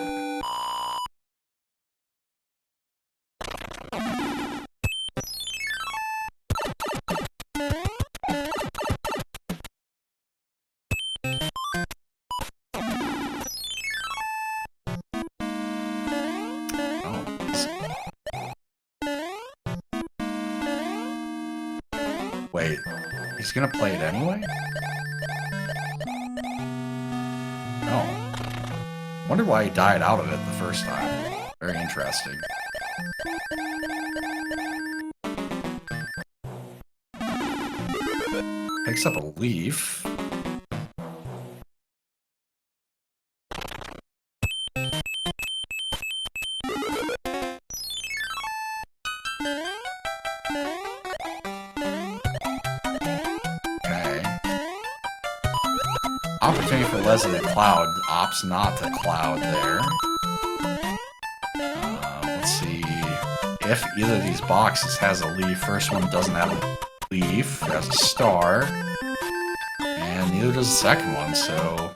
Wait, he's gonna play it anyway? Oh. Wonder why he died out of it the first time. Very interesting. Picks up a leaf. Opportunity for Leslie to cloud. Opts not to cloud there. Let's see. If either of these boxes has a leaf, first one doesn't have a leaf, it has a star. And neither does the second one, so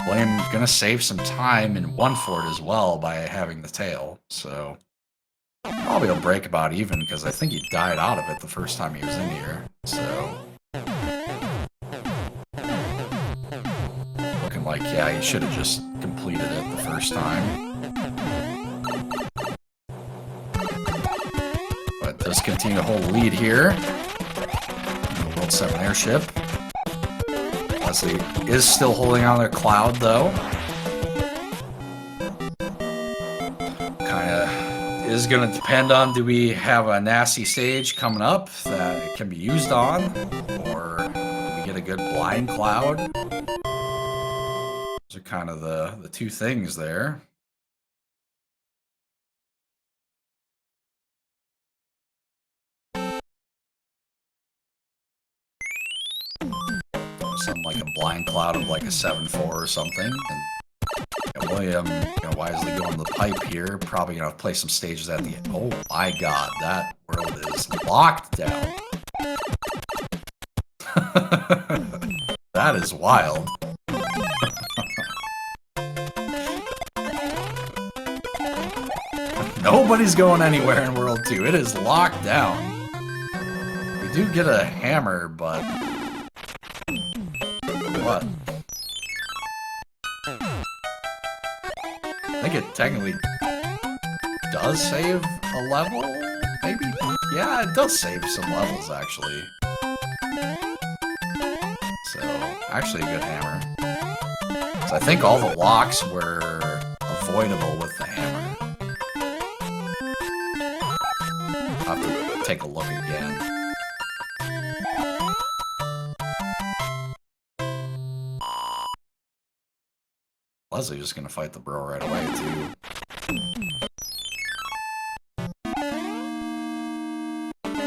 William's gonna save some time in 1 fort as well by having the tail. So probably he'll break about even because I think he died out of it the first time he was in here. So like, yeah, he should have just completed it the first time. But does continue to hold the lead here. World 7 airship. Leslie is still holding on to Cloud, though. Is going to depend on, do we have a nasty stage coming up that it can be used on, or do we get a good blind Cloud? Those are kind of the two things there. Something like a blind Cloud of like a 7-4 or something. And William, wisely going the pipe here. Probably gonna play some stages at the end. Oh my god, that world is locked down. That is wild. Nobody's going anywhere in World 2. It is locked down. We do get a hammer, but what? I think it technically does save a level, maybe? Yeah, it does save some levels, actually. So, actually a good hammer. So I think all the locks were avoidable with the hammer. I'll have to take a look again. Leslie's just gonna fight the bro right away, too.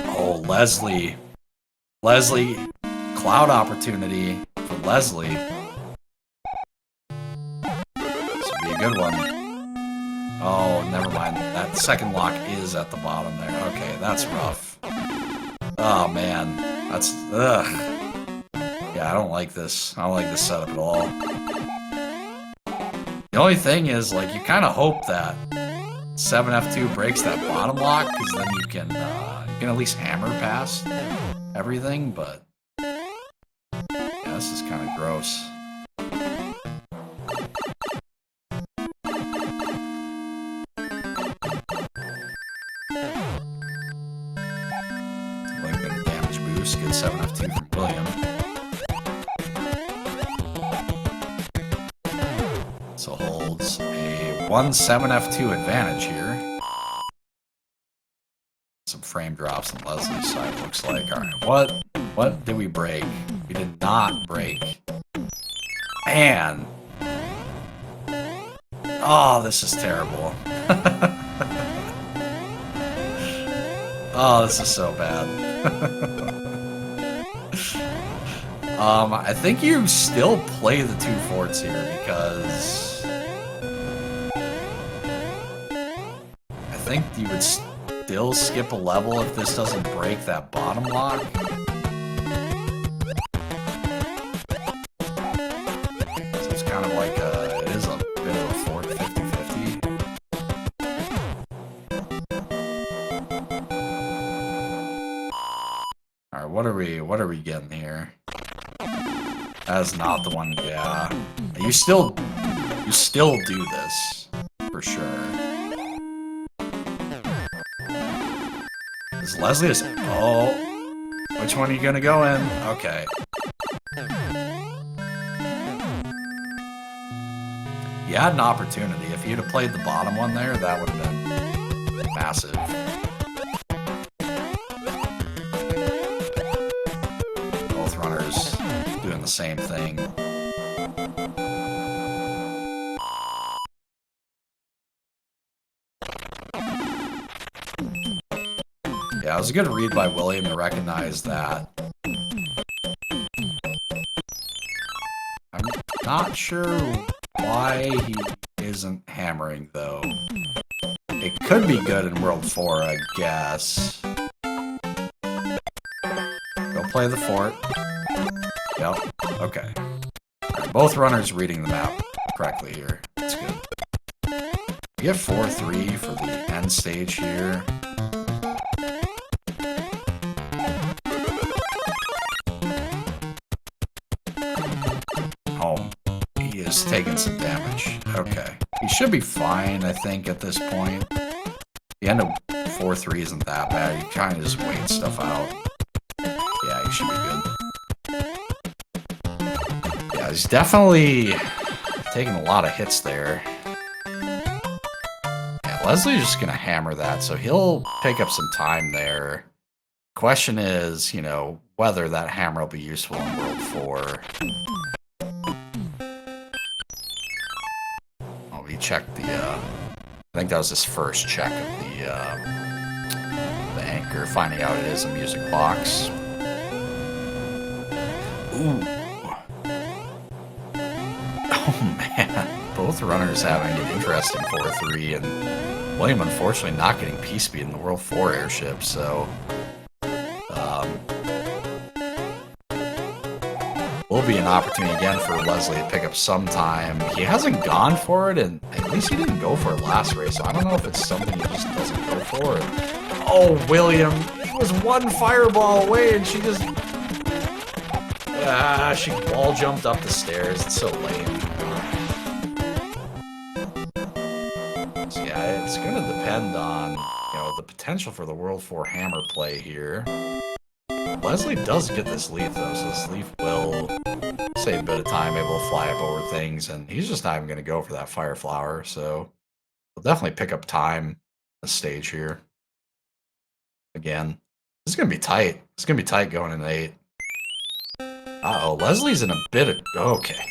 Oh, Leslie. Leslie. Cloud opportunity for Leslie. This would be a good one. Oh, never mind. That second lock is at the bottom there. Okay, that's rough. Oh, man. That's... ugh. Yeah, I don't like this. I don't like this setup at all. The only thing is, like, you kind of hope that 7F2 breaks that bottom lock, because then you can at least hammer past everything, but yeah, this is kind of gross. William got a damage boost, good 7F2 from William. So holds a 1-7F2 advantage here. Some frame drops on Leslie's side, looks like. Alright, what did we break? We did not break. Man! Oh, this is terrible. Oh, this is so bad. I think you still play the 2 forts here because I think you would still skip a level if this doesn't break that bottom lock. So it's kind of like it is a bit of a fort 50-50. Alright, what are we getting here? That is not the one, yeah. You still do this, for sure. Is Leslie is... oh. Which one are you gonna go in? Okay. You had an opportunity. If you'd have played the bottom one there, that would have been massive. Both runners doing the same thing. Yeah, it was a good read by William to recognize that. I'm not sure why he isn't hammering, though. It could be good in World 4, I guess. Go play the fort. Yep, okay. Right, both runners reading the map correctly here. That's good. We get 4-3 for the end stage here. should be fine, I think, at this point. The end of 4-3 isn't that bad. You kind of just wait stuff out. Yeah, he should be good. Yeah, he's definitely taking a lot of hits there. Yeah, Leslie's just going to hammer that, so he'll pick up some time there. Question is, you know, whether that hammer will be useful in World 4. Oh, he checked the, I think that was his first check of the anchor, finding out it is a music box. Ooh. Oh, man. Both runners having an interesting 4-3, and William, unfortunately, not getting P-Speed in the World 4 airship, so... will be an opportunity again for Leslie to pick up some time. He hasn't gone for it, and at least he didn't go for it last race, so I don't know if it's something he just doesn't go for. Oh, William! He was one fireball away, and she just... she wall jumped up the stairs. It's so lame. So yeah, it's going to depend on, you know, the potential for the World 4 hammer play here. Leslie does get this leaf, though, so this leaf will save a bit of time, able to fly up over things, and he's just not even going to go for that fire flower, so he'll definitely pick up time on the stage here. Again, this is going to be tight. It's going to be tight going in 8. Uh-oh, Leslie's in a bit of... Okay.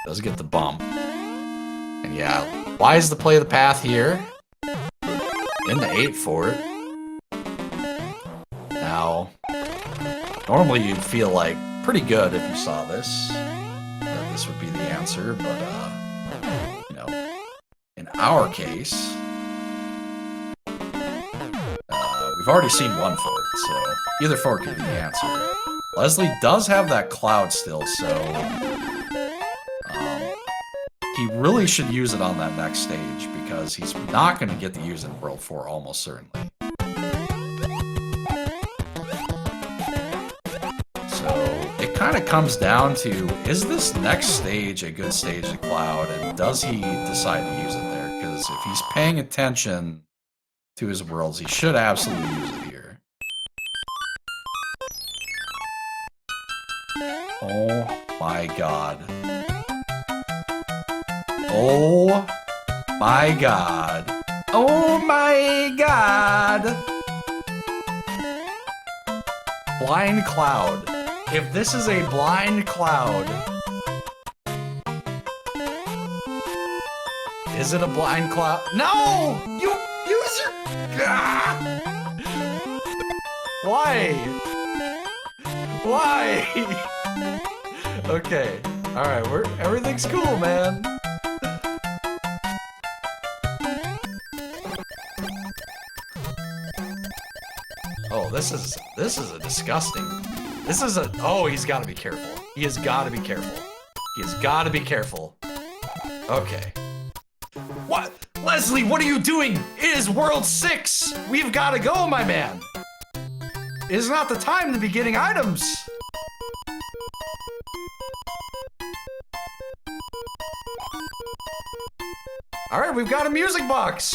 Does get the bump. And yeah, wise the play of the path here. Into 8 for it. Now... normally you'd feel like pretty good if you saw this, that this would be the answer, but, you know, in our case, we've already seen one for it, so either 4 could be the answer. Leslie does have that cloud still, so he really should use it on that next stage, because he's not going to get to use it in World 4 almost certainly. Kind of comes down to, is this next stage a good stage to Cloud, and does he decide to use it there? Because if he's paying attention to his worlds, he should absolutely use it here. Oh my god. Oh my god. Oh my god! Blind Cloud. If this is a blind Cloud, is it a blind Cloud? No! You use your... Ah! Why? Why? Okay. Alright, everything's cool, man. Oh, this is a disgusting... This is a... Oh, he's got to be careful. He has got to be careful. He has got to be careful. Okay. What? Leslie, what are you doing? It is World 6! We've got to go, my man! It is not the time to be getting items! Alright, we've got a music box!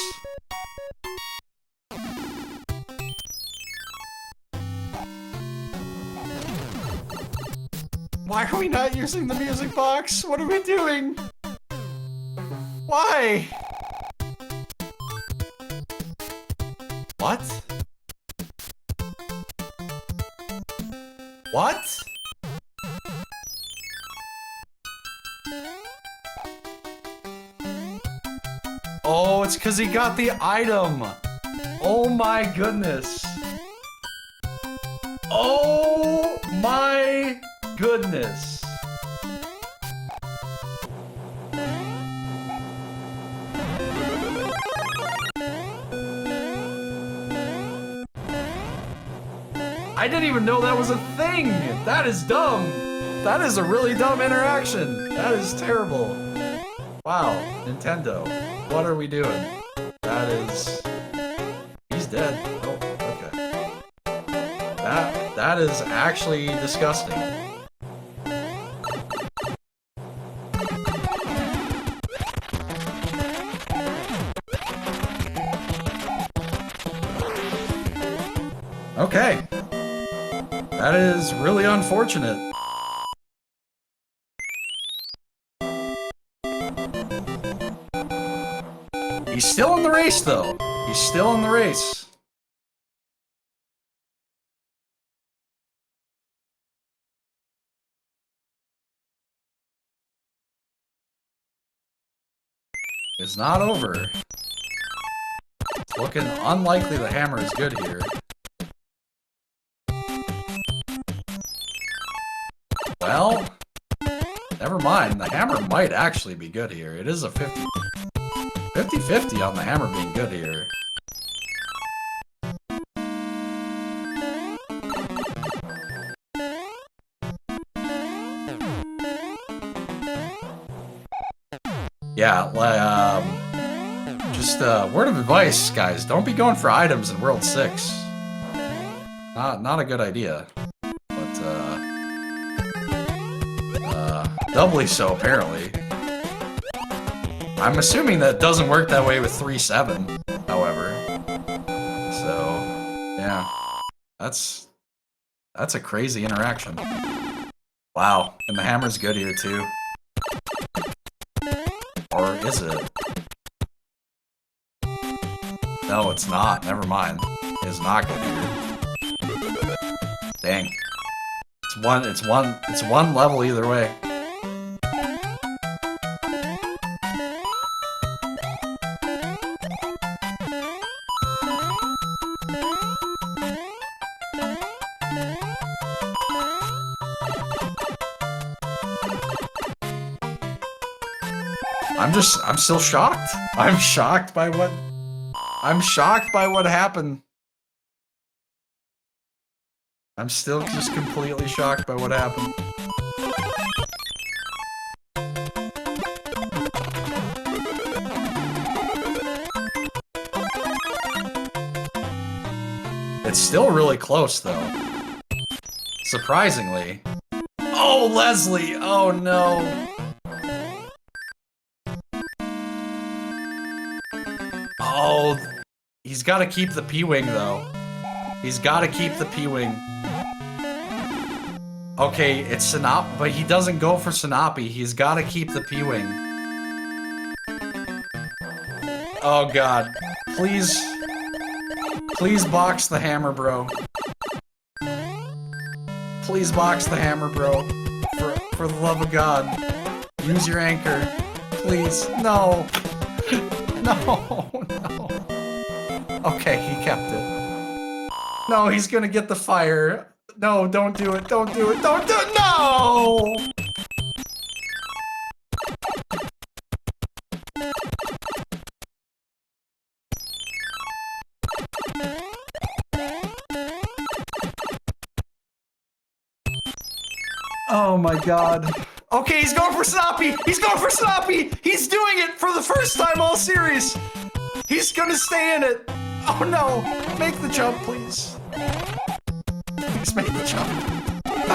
Why are we not using the music box? What are we doing? Why? What? What? Oh, it's because he got the item. Oh my goodness. Oh my goodness. I didn't even know that was a thing. That is dumb. That is a really dumb interaction. That is terrible. Wow, Nintendo. What are we doing? That is... He's dead. Oh, okay. That is actually disgusting. Okay. That is really unfortunate. He's still in the race, though. He's still in the race. It's not over. It's looking unlikely the hammer is good here. Well, never mind. The hammer might actually be good here. It is a 50-50 on the hammer being good here. Yeah, just word of advice, guys. Don't be going for items in World 6. Not a good idea. But, doubly so, apparently. I'm assuming that it doesn't work that way with 3-7, however. So, yeah. That's a crazy interaction. Wow, and the hammer's good here, too. Or is it? No, it's not. Never mind. It's not good here. Dang. It's one level either way. I'm still shocked. I'm shocked by what happened. I'm still just completely shocked by what happened. It's still really close, though. Surprisingly. Oh, Leslie! Oh, no. Oh, he's got to keep the P-Wing, though. He's got to keep the P-Wing. Okay, it's Sinop, but he doesn't go for Sinopi. He's got to keep the P-Wing. Oh, God. Please. Please box the hammer, bro. Please box the hammer, bro. For the love of God. Use your anchor. Please. No. No. No. Okay, he kept it. No, he's gonna get the fire. No, don't do it. Don't do it. Don't do it. No! Oh my God. Okay, he's going for Snoppy! He's going for Snoppy! He's doing it for the first time all series! He's gonna stay in it! Oh no! Make the jump, please. Please make the jump.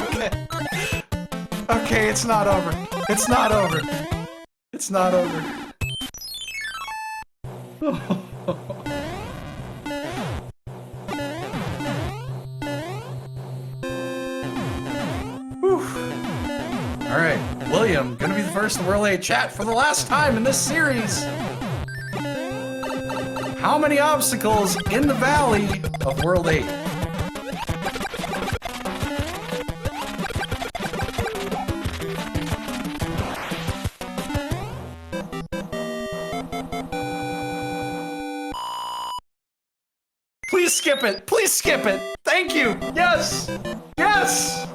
Okay. Okay, it's not over. It's not over. It's not over. Alright, William, gonna be the first in World 8 chat for the last time in this series. How many obstacles in the valley of World 8? Please skip it! Please skip it! Thank you! Yes! Yes!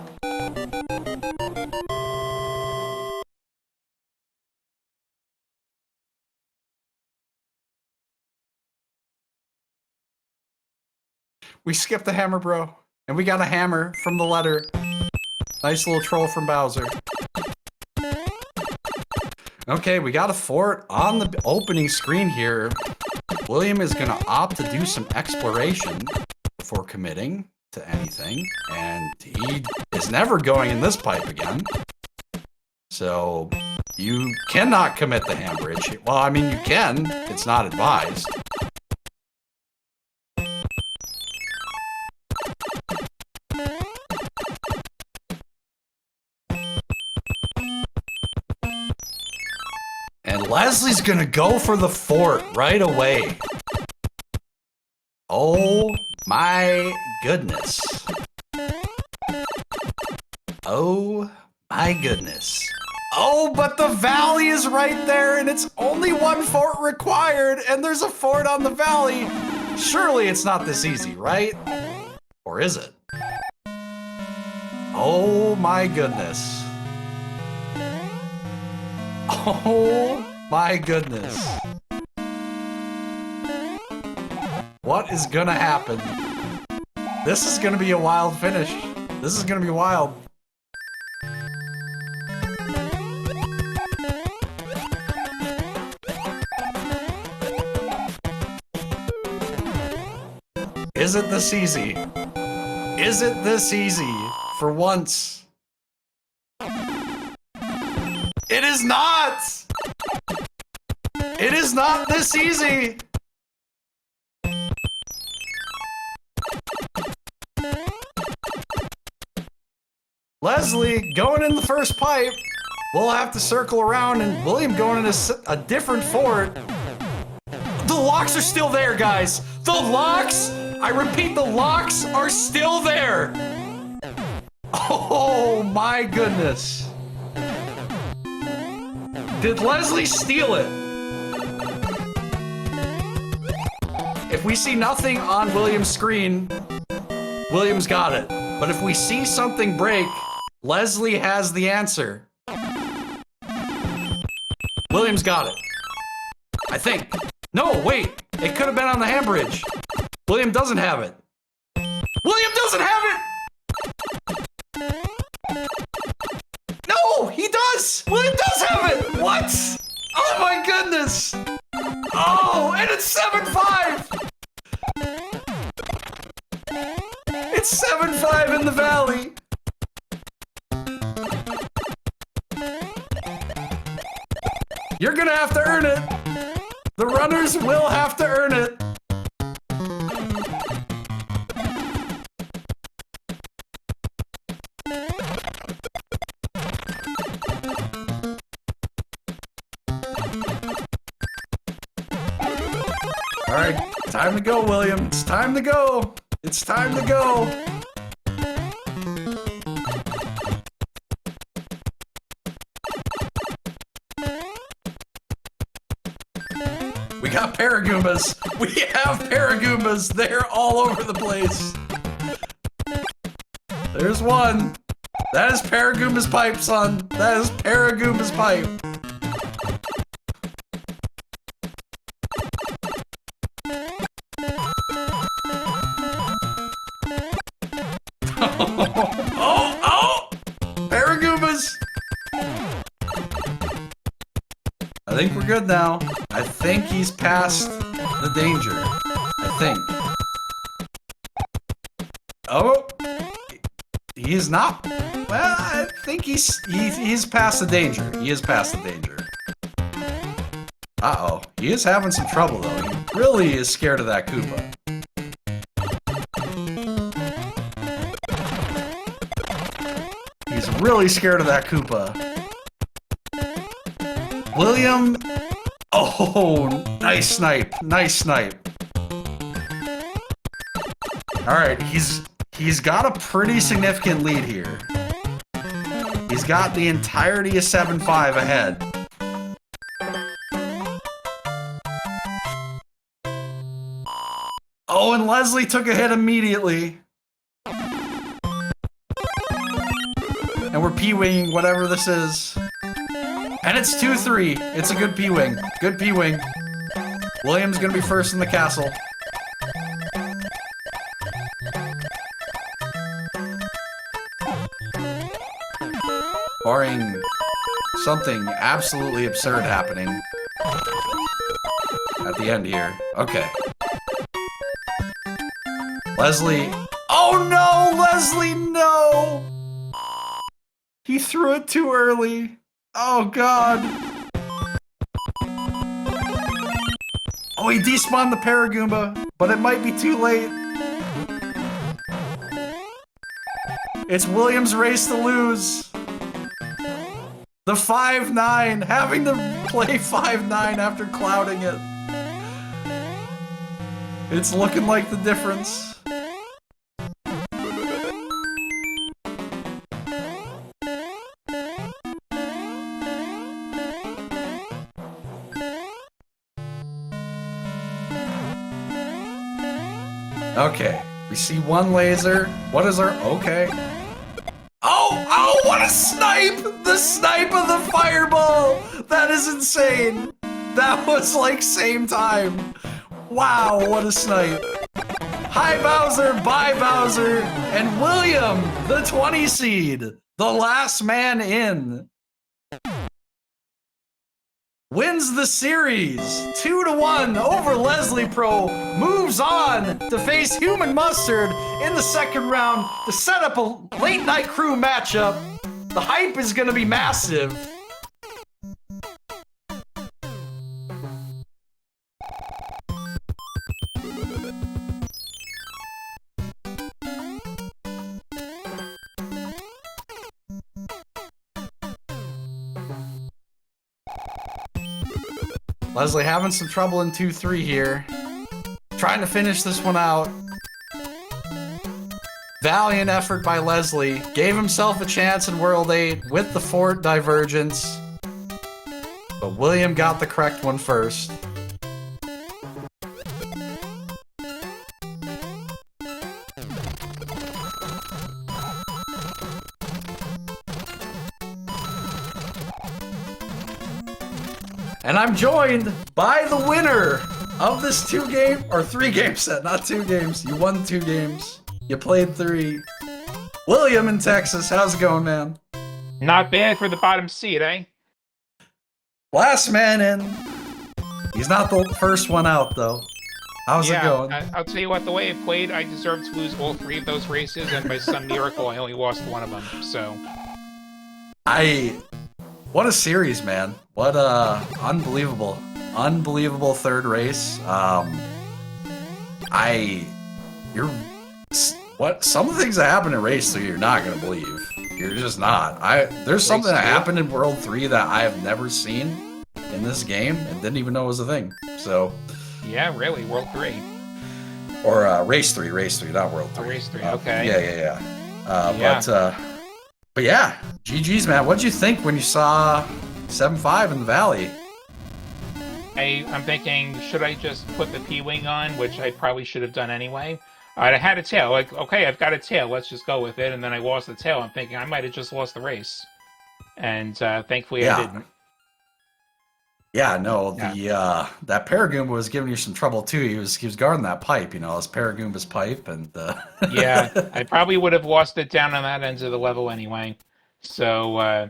We skipped the hammer, bro. And we got a hammer from the letter. Nice little troll from Bowser. Okay, we got a fort on the opening screen here. William is gonna opt to do some exploration before committing to anything. And he is never going in this pipe again. So, you cannot commit the ham bridge. Well, I mean, you can. It's not advised. Leslie's gonna go for the fort right away. Oh my goodness. Oh my goodness. Oh, but the valley is right there and it's only one fort required and there's a fort on the valley. Surely it's not this easy, right? Or is it? Oh my goodness. Oh my goodness. What is gonna happen? This is gonna be a wild finish. This is gonna be wild. Is it this easy? Is it this easy? For once. It is not! It is not this easy! Leslie going in the first pipe. We'll have to circle around and William going in a different fort. The locks are still there, guys. The locks, I repeat, the locks are still there. Oh my goodness. Did Leslie steal it? If we see nothing on William's screen, William's got it. But if we see something break, Leslie has the answer. William's got it. I think. No, wait. It could have been on the hand bridge. William doesn't have it. William doesn't have it! No, he does! William does have it! What? Oh my goodness! Oh, and it's 7-5! It's 7-5 in the valley! You're gonna have to earn it! The runners will have to earn it! Alright, time to go, William. It's time to go! It's time to go! We got Paragoombas! We have Paragoombas! They're all over the place! There's one! That is Paragoomba's pipe, son! That is Paragoomba's pipe! Oh! Paragoombas! I think we're good now. I think he's past the danger. I think. Oh! He's not. Well, I think he's past the danger. He is past the danger. Uh-oh. He is having some trouble, though. He really is scared of that Koopa. He's really scared of that Koopa. William... Oh, nice snipe. Nice snipe. Alright, he's got a pretty significant lead here. He's got the entirety of 7-5 ahead. Oh, and Leslie took a hit immediately. And we're P-winging whatever this is. And it's 2-3. It's a good P-wing. Good P-wing. William's gonna be first in the castle. Barring something absolutely absurd happening at the end here. Okay. Leslie. Oh no, Leslie, no! He threw it too early. Oh god. Oh, he despawned the Paragoomba, but it might be too late. It's William's race to lose. The 5-9, having to play 5-9 after clouding it. It's looking like the difference. Okay, we see one laser. What is our... Okay. Oh, what a snipe! The snipe of the fireball! That is insane! That was like same time. Wow, what a snipe. Hi Bowser, bye Bowser, and William, the 20 seed, the last man in, wins the series 2-1 over Leslie Pro, moves on to face Human Mustard in the second round to set up a late night crew matchup. The hype is gonna be massive. Leslie having some trouble in 2-3 here. Trying to finish this one out. Valiant effort by Leslie. Gave himself a chance in World 8 with the fort divergence. But William got the correct one first. And I'm joined by the winner of this 3-game set, not 2 games. You won 2 games. You played 3. William in Texas, how's it going, man? Not bad for the bottom seed, eh? Last man in. He's not the first one out, though. How's it going? I'll tell you what, the way I played, I deserved to lose all 3 of those races, and by some miracle, I only lost 1 of them, so... What a series, man. What unbelievable third race. Some of the things that happen in race 3 you're not gonna believe. You're just not. There's something that happened in World 3 that I have never seen in this game and didn't even know was a thing. So yeah, really, World 3. Or race 3, not World 3. Oh, race 3, okay. Yeah. But yeah, GG's, man. What'd you think when you saw 7-5 in the Valley? I'm thinking, should I just put the P-Wing on, which I probably should have done anyway? I had a tail, like, okay, I've got a tail, let's just go with it, and then I lost the tail. I'm thinking I might have just lost the race. And thankfully I didn't. Yeah, no, that Paragoomba was giving you some trouble too. He was guarding that pipe, you know, his Paragoomba's pipe, and yeah, I probably would have lost it down on that end of the level anyway. So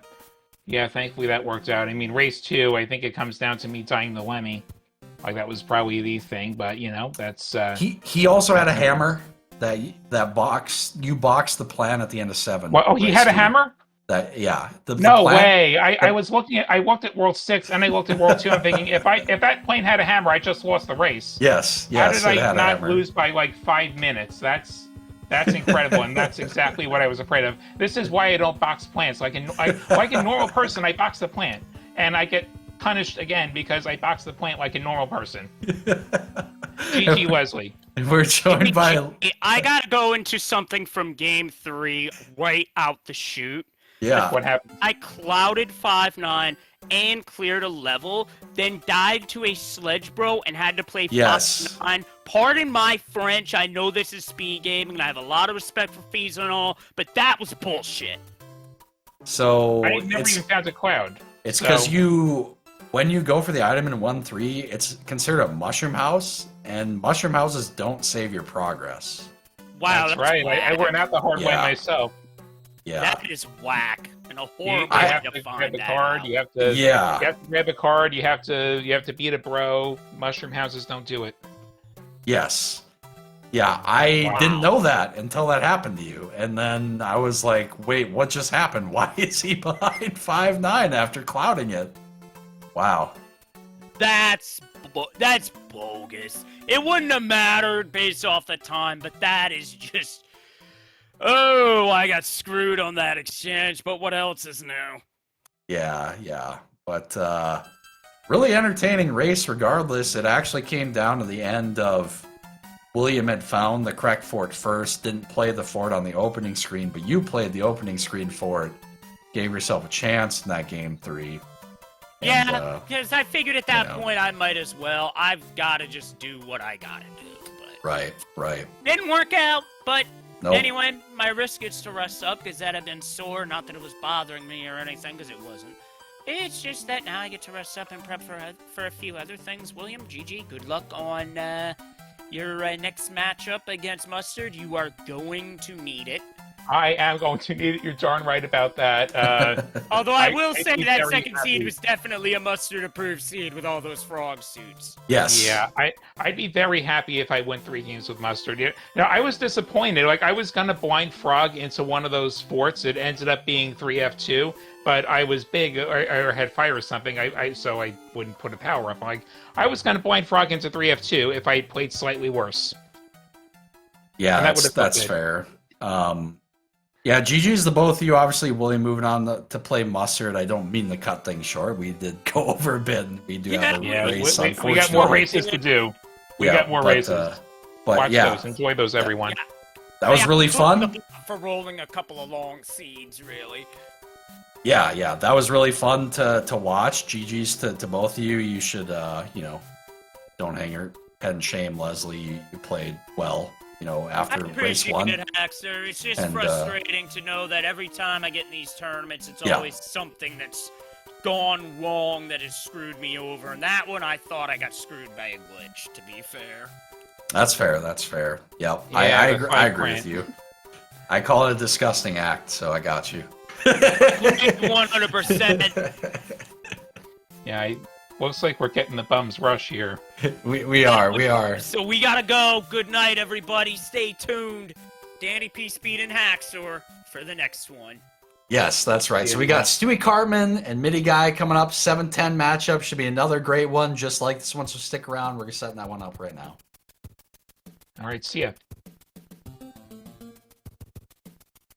yeah, thankfully that worked out. I mean, race 2, I think it comes down to me tying the Lemmy. Like that was probably the thing, but you know, that's he also had a hammer that box. You boxed the plan at the end of 7. What, oh, he had a hammer? No way. I looked at World 6 and I looked at World 2. I'm thinking if that plane had a hammer, I just lost the race. Yes. How did I not lose by like 5 minutes? That's incredible, and that's exactly what I was afraid of. This is why I don't box plants. Like a normal person, I box the plant, and I get punished again because I box the plant like a normal person. GG Leslie. We're joined by. I gotta go into something from Game 3 right out the chute. Yeah. What happened? I clouded 5-9 and cleared a level, then died to a sledge bro and had to play 5-9. Pardon my French, I know this is speed gaming and I have a lot of respect for fees and all, but that was bullshit. So I never even found a cloud. It's because when you go for the item in 1-3, it's considered a mushroom house, and mushroom houses don't save your progress. Wow, that's right. I went out the hard way myself. Yeah, that is whack and a horrible way to grab find the card. out. You have to grab the card. You have to beat a bro. Mushroom houses don't do it. Yes. Yeah, I didn't know that until that happened to you, and then I was like, "Wait, what just happened? Why is he behind 5-9 after clouding it?" Wow. That's bogus. It wouldn't have mattered based off the time, but that is just... Oh, I got screwed on that exchange, but what else is new? Yeah. But really entertaining race regardless. It actually came down to the end of William had found the correct fort first, didn't play the fort on the opening screen, but you played the opening screen fort, gave yourself a chance in that game 3. Yeah, because I figured at that point I might as well. I've got to just do what I got to do. But Right. didn't work out, but Nope. anyway, my wrist gets to rest up because that had been sore. Not that it was bothering me or anything, because it wasn't. It's just that now I get to rest up and prep for a few other things. William, GG, good luck on your next matchup against Mustard. You are going to need it. I am going to need it. You're darn right about that. Although I will say be that very second seed happy. was definitely a Mustard-approved seed with all those frog suits. Yes. Yeah, I'd be very happy if I went 3 games with Mustard. I was disappointed. Like, I was going to blind frog into one of those forts. It ended up being 3F2, but I was big or had fire or something, so I wouldn't put a power up. Like, I was going to blind frog into 3F2 if I played slightly worse. Yeah, And that would've that's looked fair. Yeah, GG's the both of you. Obviously, William moving on to play Mustard. I don't mean to cut things short. We did go over a bit. And we do have a race, we got more races to do. We got more races. But Watch yeah, those. Enjoy those, everyone. that was really fun. For rolling a couple of long seeds, really. Yeah, that was really fun to watch. GG's to both of you. You should, don't hang your head in shame, Leslie. You played well. After race 1. It, Haxter. It's just frustrating to know that every time I get in these tournaments, it's always something that's gone wrong that has screwed me over. And that one, I thought I got screwed by a glitch, to be fair. That's fair. Yep. Yeah, I agree with you. I call it a disgusting act, so I got you. 100%. Yeah, looks like we're getting the bums rush here. We are. So we gotta go. Good night, everybody. Stay tuned. Danny P. Speed and Haxor for the next one. Yes, that's right. So we got Stewie Cartman and Midi Guy coming up. 7-10 matchup. Should be another great one, just like this one. So stick around. We're setting that one up right now. All right, see ya.